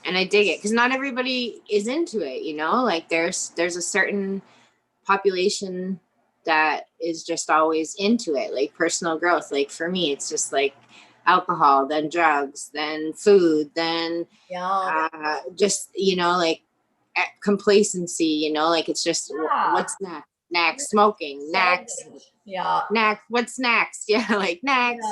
And I dig it, because not everybody is into it, you know, like there's a certain population that is just always into it, like personal growth. Like for me, it's just like alcohol, then drugs, then food, then just, you know, like complacency, you know, like it's just what's next, smoking, next, what's next, like next.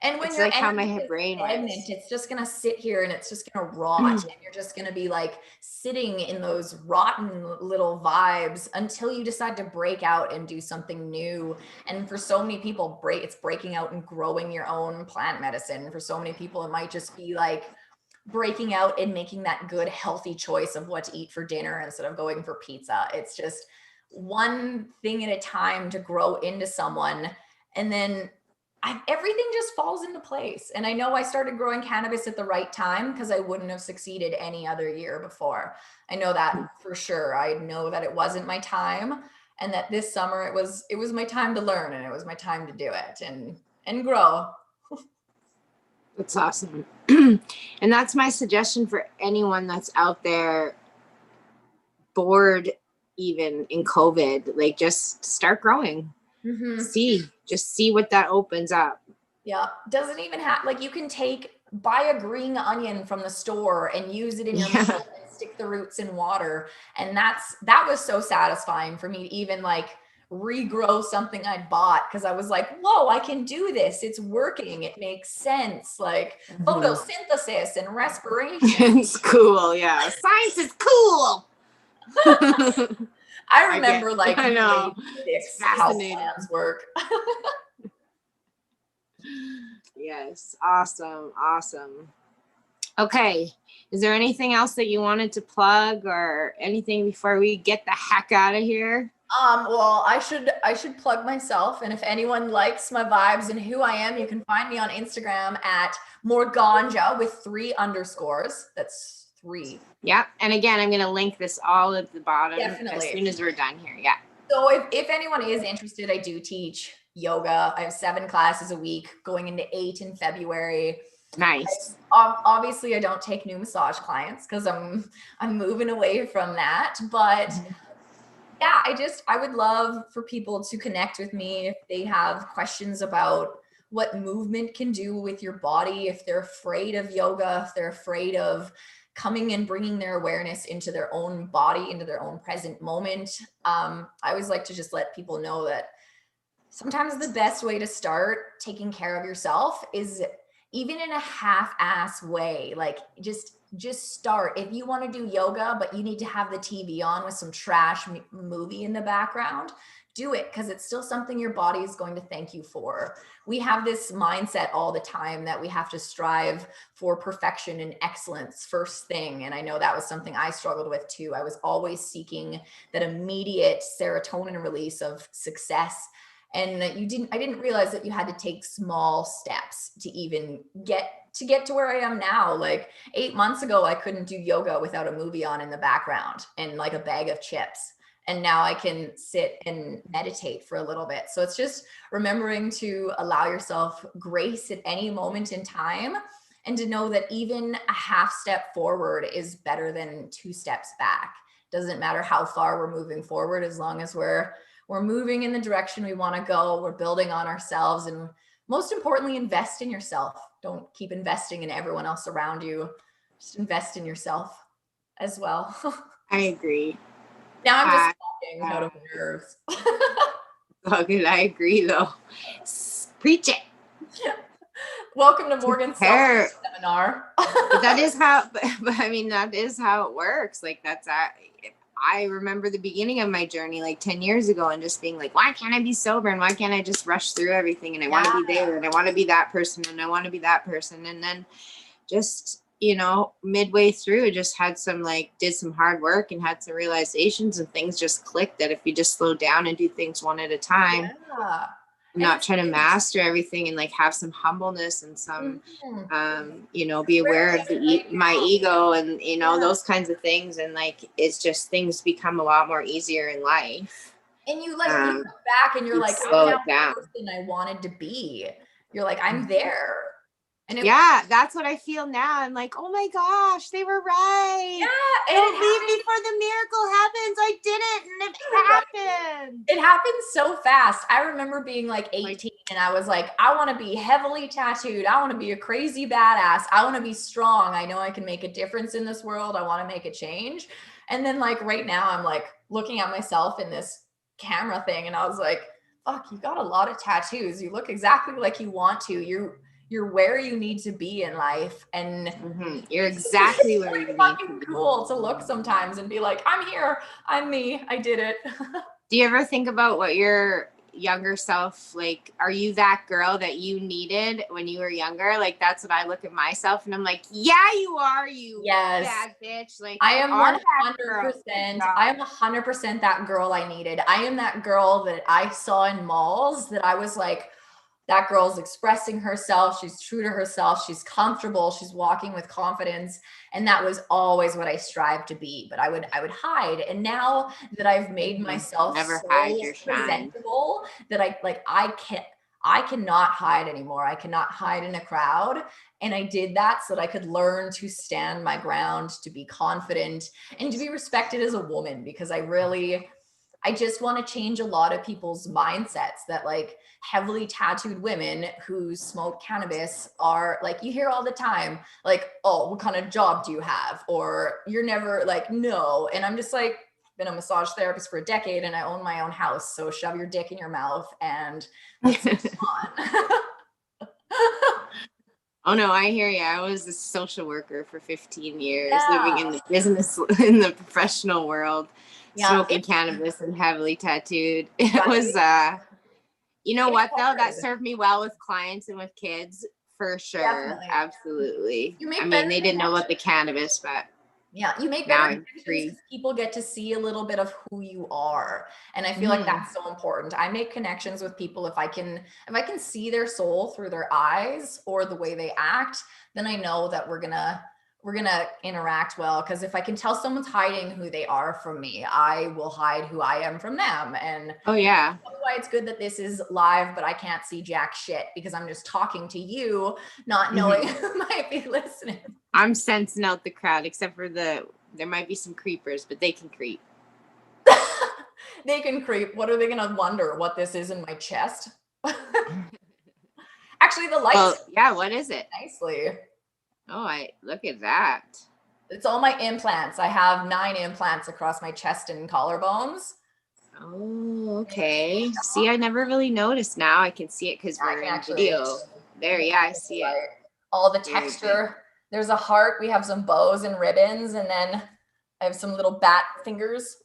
And when it's you're like how my brain works. It's just gonna sit here and it's just gonna rot, and you're just gonna be like sitting in those rotten little vibes until you decide to break out and do something new. And for so many people, it's breaking out and growing your own plant medicine. For so many people, it might just be like breaking out and making that good, healthy choice of what to eat for dinner instead of going for pizza. It's just one thing at a time to grow into someone, and then everything just falls into place. And I know I started growing cannabis at the right time, because I wouldn't have succeeded any other year before. I know that for sure. I know that it wasn't my time, and that this summer it was my time to learn, and it was my time to do it and grow. That's awesome. And that's my suggestion for anyone that's out there bored, even in COVID, like just start growing. Just see what that opens up. Yeah. Doesn't even have, like, you can buy a green onion from the store and use it in your meal and stick the roots in water. And that was so satisfying for me to even like regrow something I bought, because I was like, whoa, I can do this. It's working. It makes sense. Like photosynthesis and respiration. It's cool. Yeah. Science is cool. I remember I know. It's fascinating. How plants work. Yes. Awesome. Okay. Is there anything else that you wanted to plug or anything before we get the heck out of here? Well, I should plug myself. And if anyone likes my vibes and who I am, you can find me on Instagram at Morganja with 3 underscores. That's 3. Yeah. And again, I'm going to link this all at the bottom. Definitely. As soon as we're done here. Yeah. So if anyone is interested, I do teach yoga. I have 7 classes a week, going into 8 in February. Nice. Obviously, I don't take new massage clients because I'm moving away from that. But yeah, I would love for people to connect with me if they have questions about what movement can do with your body, if they're afraid of yoga, if they're afraid of coming and bringing their awareness into their own body, into their own present moment. I always like to just let people know that sometimes the best way to start taking care of yourself is even in a half-ass way, like just start. If you want to do yoga, but you need to have the TV on with some trash movie in the background, do it, because it's still something your body is going to thank you for. We have this mindset all the time that we have to strive for perfection and excellence first thing. And I know that was something I struggled with too. I was always seeking that immediate serotonin release of success. And I didn't realize that you had to take small steps to even get to where I am now. Like 8 months ago, I couldn't do yoga without a movie on in the background and like a bag of chips. And now I can sit and meditate for a little bit. So it's just remembering to allow yourself grace at any moment in time, and to know that even a half step forward is better than 2 steps back. Doesn't matter how far we're moving forward, as long as we're moving in the direction we want to go, we're building on ourselves, and most importantly, invest in yourself. Don't keep investing in everyone else around you. Just invest in yourself as well. I agree. Now I'm just talking out of nerves. Oh, good. I agree, though. Preach it. Welcome to Morgan's seminar. But that is how. But I mean, that is how it works. Like I remember the beginning of my journey, like 10 years ago, and just being like, why can't I be sober? And why can't I just rush through everything? And I want to be there, and I want to be that person, and I want to be that person. And then just, midway through, I just had did some hard work and had some realizations, and things just clicked that if you just slow down and do things one at a time, not try to master everything, and have some humbleness and some, be aware of my ego and, those kinds of things. And it's just, things become a lot more easier in life. And you look back and you're like, slow I'm it down. the person I wanted to be. You're like, I'm there. And that's what I feel now. I'm like, oh my gosh, they were right. Yeah. Don't leave me for the miracle happens. I did it, and it happened. It happened so fast. I remember being like 18 and I was like, I want to be heavily tattooed. I want to be a crazy badass. I want to be strong. I know I can make a difference in this world. I want to make a change. And then right now I'm looking at myself in this camera thing, and I was like, fuck, you got a lot of tattoos. You look exactly like you want to. You're where you need to be in life, and you're exactly where you need to be. Cool to look sometimes and be like, I'm here, I'm me, I did it. Do you ever think about what your younger self, are you that girl that you needed when you were younger? That's what I look at myself, and I'm like, yeah, you are, you bad bitch. I am 100%. I am 100% that girl I needed. I am that girl that I saw in malls that I was like, that girl's expressing herself. She's true to herself. She's comfortable. She's walking with confidence. And that was always what I strived to be. But I would hide. And now that I've made myself presentable, that I cannot hide anymore. I cannot hide in a crowd. And I did that so that I could learn to stand my ground, to be confident, and to be respected as a woman, because I just want to change a lot of people's mindsets that heavily tattooed women who smoke cannabis are you hear all the time, oh, what kind of job do you have? Or you're never no. And I'm just been a massage therapist for a decade and I own my own house. So shove your dick in your mouth and let's move on. Oh no, I hear you. I was a social worker for 15 years, living in the business, in the professional world. Smoking cannabis and heavily tattooed. It was, what though? That served me well with clients and with kids for sure. Definitely. Absolutely. They didn't know about the cannabis, but you make better connections. People get to see a little bit of who you are, and I feel like that's so important. I make connections with people if I can see their soul through their eyes or the way they act, then I know that we're gonna interact well. Because if I can tell someone's hiding who they are from me, I will hide who I am from them. And oh yeah, that's why it's good that this is live, but I can't see jack shit because I'm just talking to you, not knowing who might be listening. I'm sensing out the crowd, except for there might be some creepers, but they can creep. They can creep. What are they gonna wonder what this is in my chest? Actually, the lights. Well, yeah, what is it? Nicely. Oh, look at that. It's all my implants. I have 9 implants across my chest and collarbones. Oh, okay. See, I never really noticed. Now I can see it because we're in video. There, yeah, I see it. all the texture. There's a heart. We have some bows and ribbons, and then I have some little bat fingers.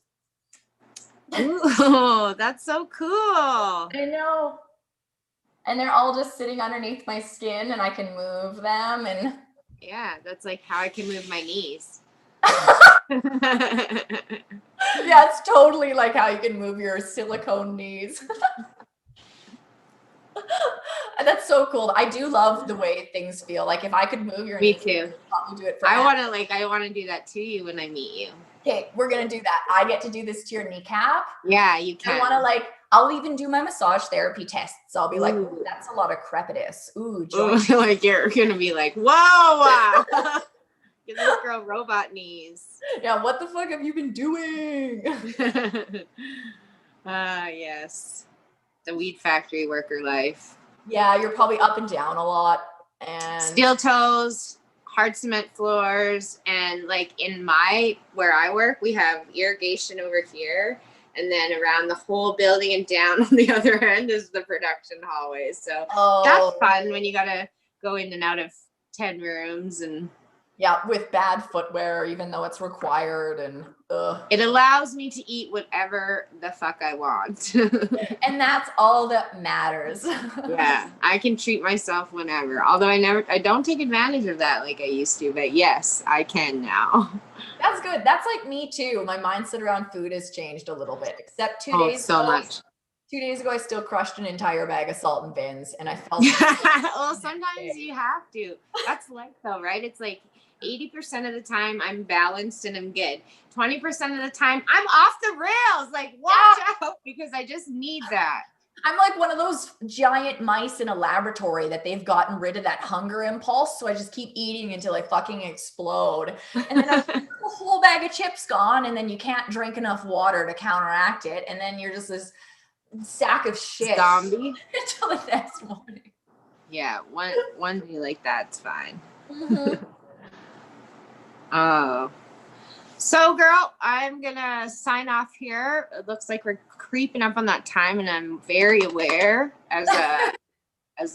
Ooh, that's so cool. I know. And they're all just sitting underneath my skin, and I can move them. And yeah, that's like how I can move my knees. yeah, it's totally like how you can move your silicone knees. That's so cool. I do love the way things feel. Like if I could move your Me knees, too. I'd probably do it for I want to do that to you when I meet you. Okay, we're gonna do that. I get to do this to your kneecap. Yeah, you can. I want to I'll even do my massage therapy tests. I'll be like, Ooh. that's a lot of crepitus. Ooh, like you're gonna be like, whoa, give this girl robot knees. Yeah, what the fuck have you been doing? Yes, the weed factory worker life. Yeah, you're probably up and down a lot, and steel toes, hard cement floors, and like in where I work, we have irrigation over here. And then around the whole building and down on the other end is the production hallways. So that's fun when you got to go in and out of 10 rooms. And yeah, with bad footwear, even though it's required. And it allows me to eat whatever the fuck I want. And that's all that matters. Yeah, I can treat myself whenever. Although I don't take advantage of that like I used to. But yes, I can now. That's good. That's like me too. My mindset around food has changed a little bit, except 2 days so ago. much. 2 days ago, I still crushed an entire bag of salt and bins, and I felt. Well, sometimes you have to. That's life, though, right? It's like 80% of the time I'm balanced and I'm good. 20% of the time I'm off the rails. Like, watch out, because I just need that. I'm like one of those giant mice in a laboratory that they've gotten rid of that hunger impulse. So I just keep eating until I fucking explode. And then the whole bag of chips gone. And then you can't drink enough water to counteract it. And then you're just this sack of shit. Zombie. Until the next morning. Yeah, one day like that's fine. Mm-hmm. Oh. So, girl, I'm going to sign off here. It looks like we're creeping up on that time, and I'm very aware as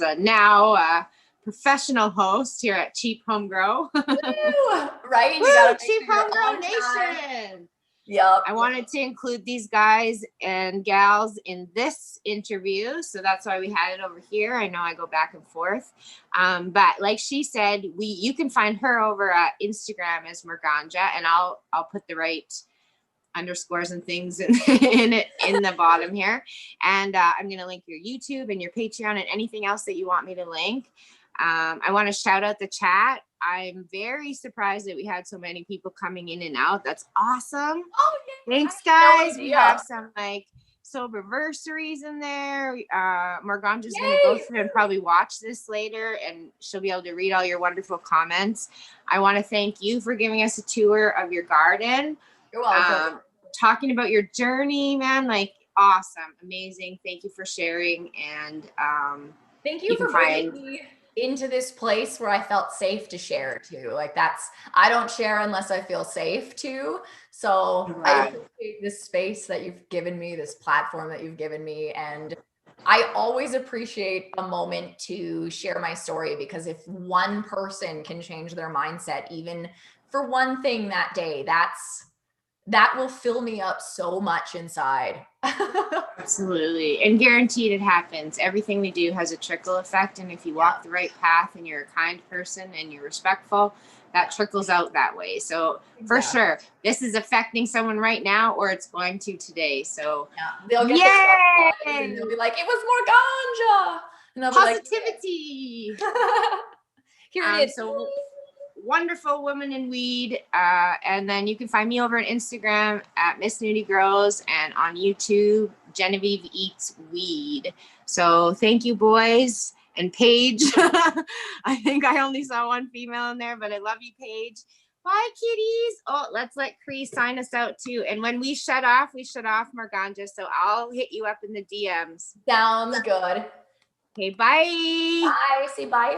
a now professional host here at Cheap Home Grow. Right? Woo, Cheap Home Grow Nation. Yep. I wanted to include these guys and gals in this interview, so that's why we had it over here. I know I go back and forth, but like she said, you can find her over at Instagram as Morganja, and I'll put the right underscores and things in the bottom here, and I'm gonna link your YouTube and your Patreon and anything else that you want me to link. I want to shout out the chat. I'm very surprised that we had so many people coming in and out. That's awesome. Oh, yeah. Thanks, guys. We have some like soberversaries in there. Morganja's going to go through and probably watch this later, and she'll be able to read all your wonderful comments. I want to thank you for giving us a tour of your garden. You're welcome. Talking about your journey, man. Like, awesome. Amazing. Thank you for sharing. And thank you for bringing me into this place where I felt safe to share too. Like I don't share unless I feel safe to. So I appreciate this space that you've given me, this platform that you've given me. And I always appreciate a moment to share my story, because if one person can change their mindset, even for one thing that day, that will fill me up so much inside. Absolutely. And guaranteed it happens. Everything we do has a trickle effect. And if you walk the right path and you're a kind person and you're respectful, that trickles out that way. So for sure, this is affecting someone right now, or it's going to today. So they'll get the and they'll be like, it was Morganja. And they'll positivity. Be like, here it is. So wonderful woman in weed, and then you can find me over on Instagram at Miss Nudie Grows, and on YouTube Genevieve Eats Weed. So thank you, boys, and Paige. I think I only saw one female in there, but I love you, Paige. Bye, kitties. Oh, let's let Cree sign us out too, and when we shut off Morganja, so I'll hit you up in the DMs. Sounds good. Okay, bye. Bye. Say bye.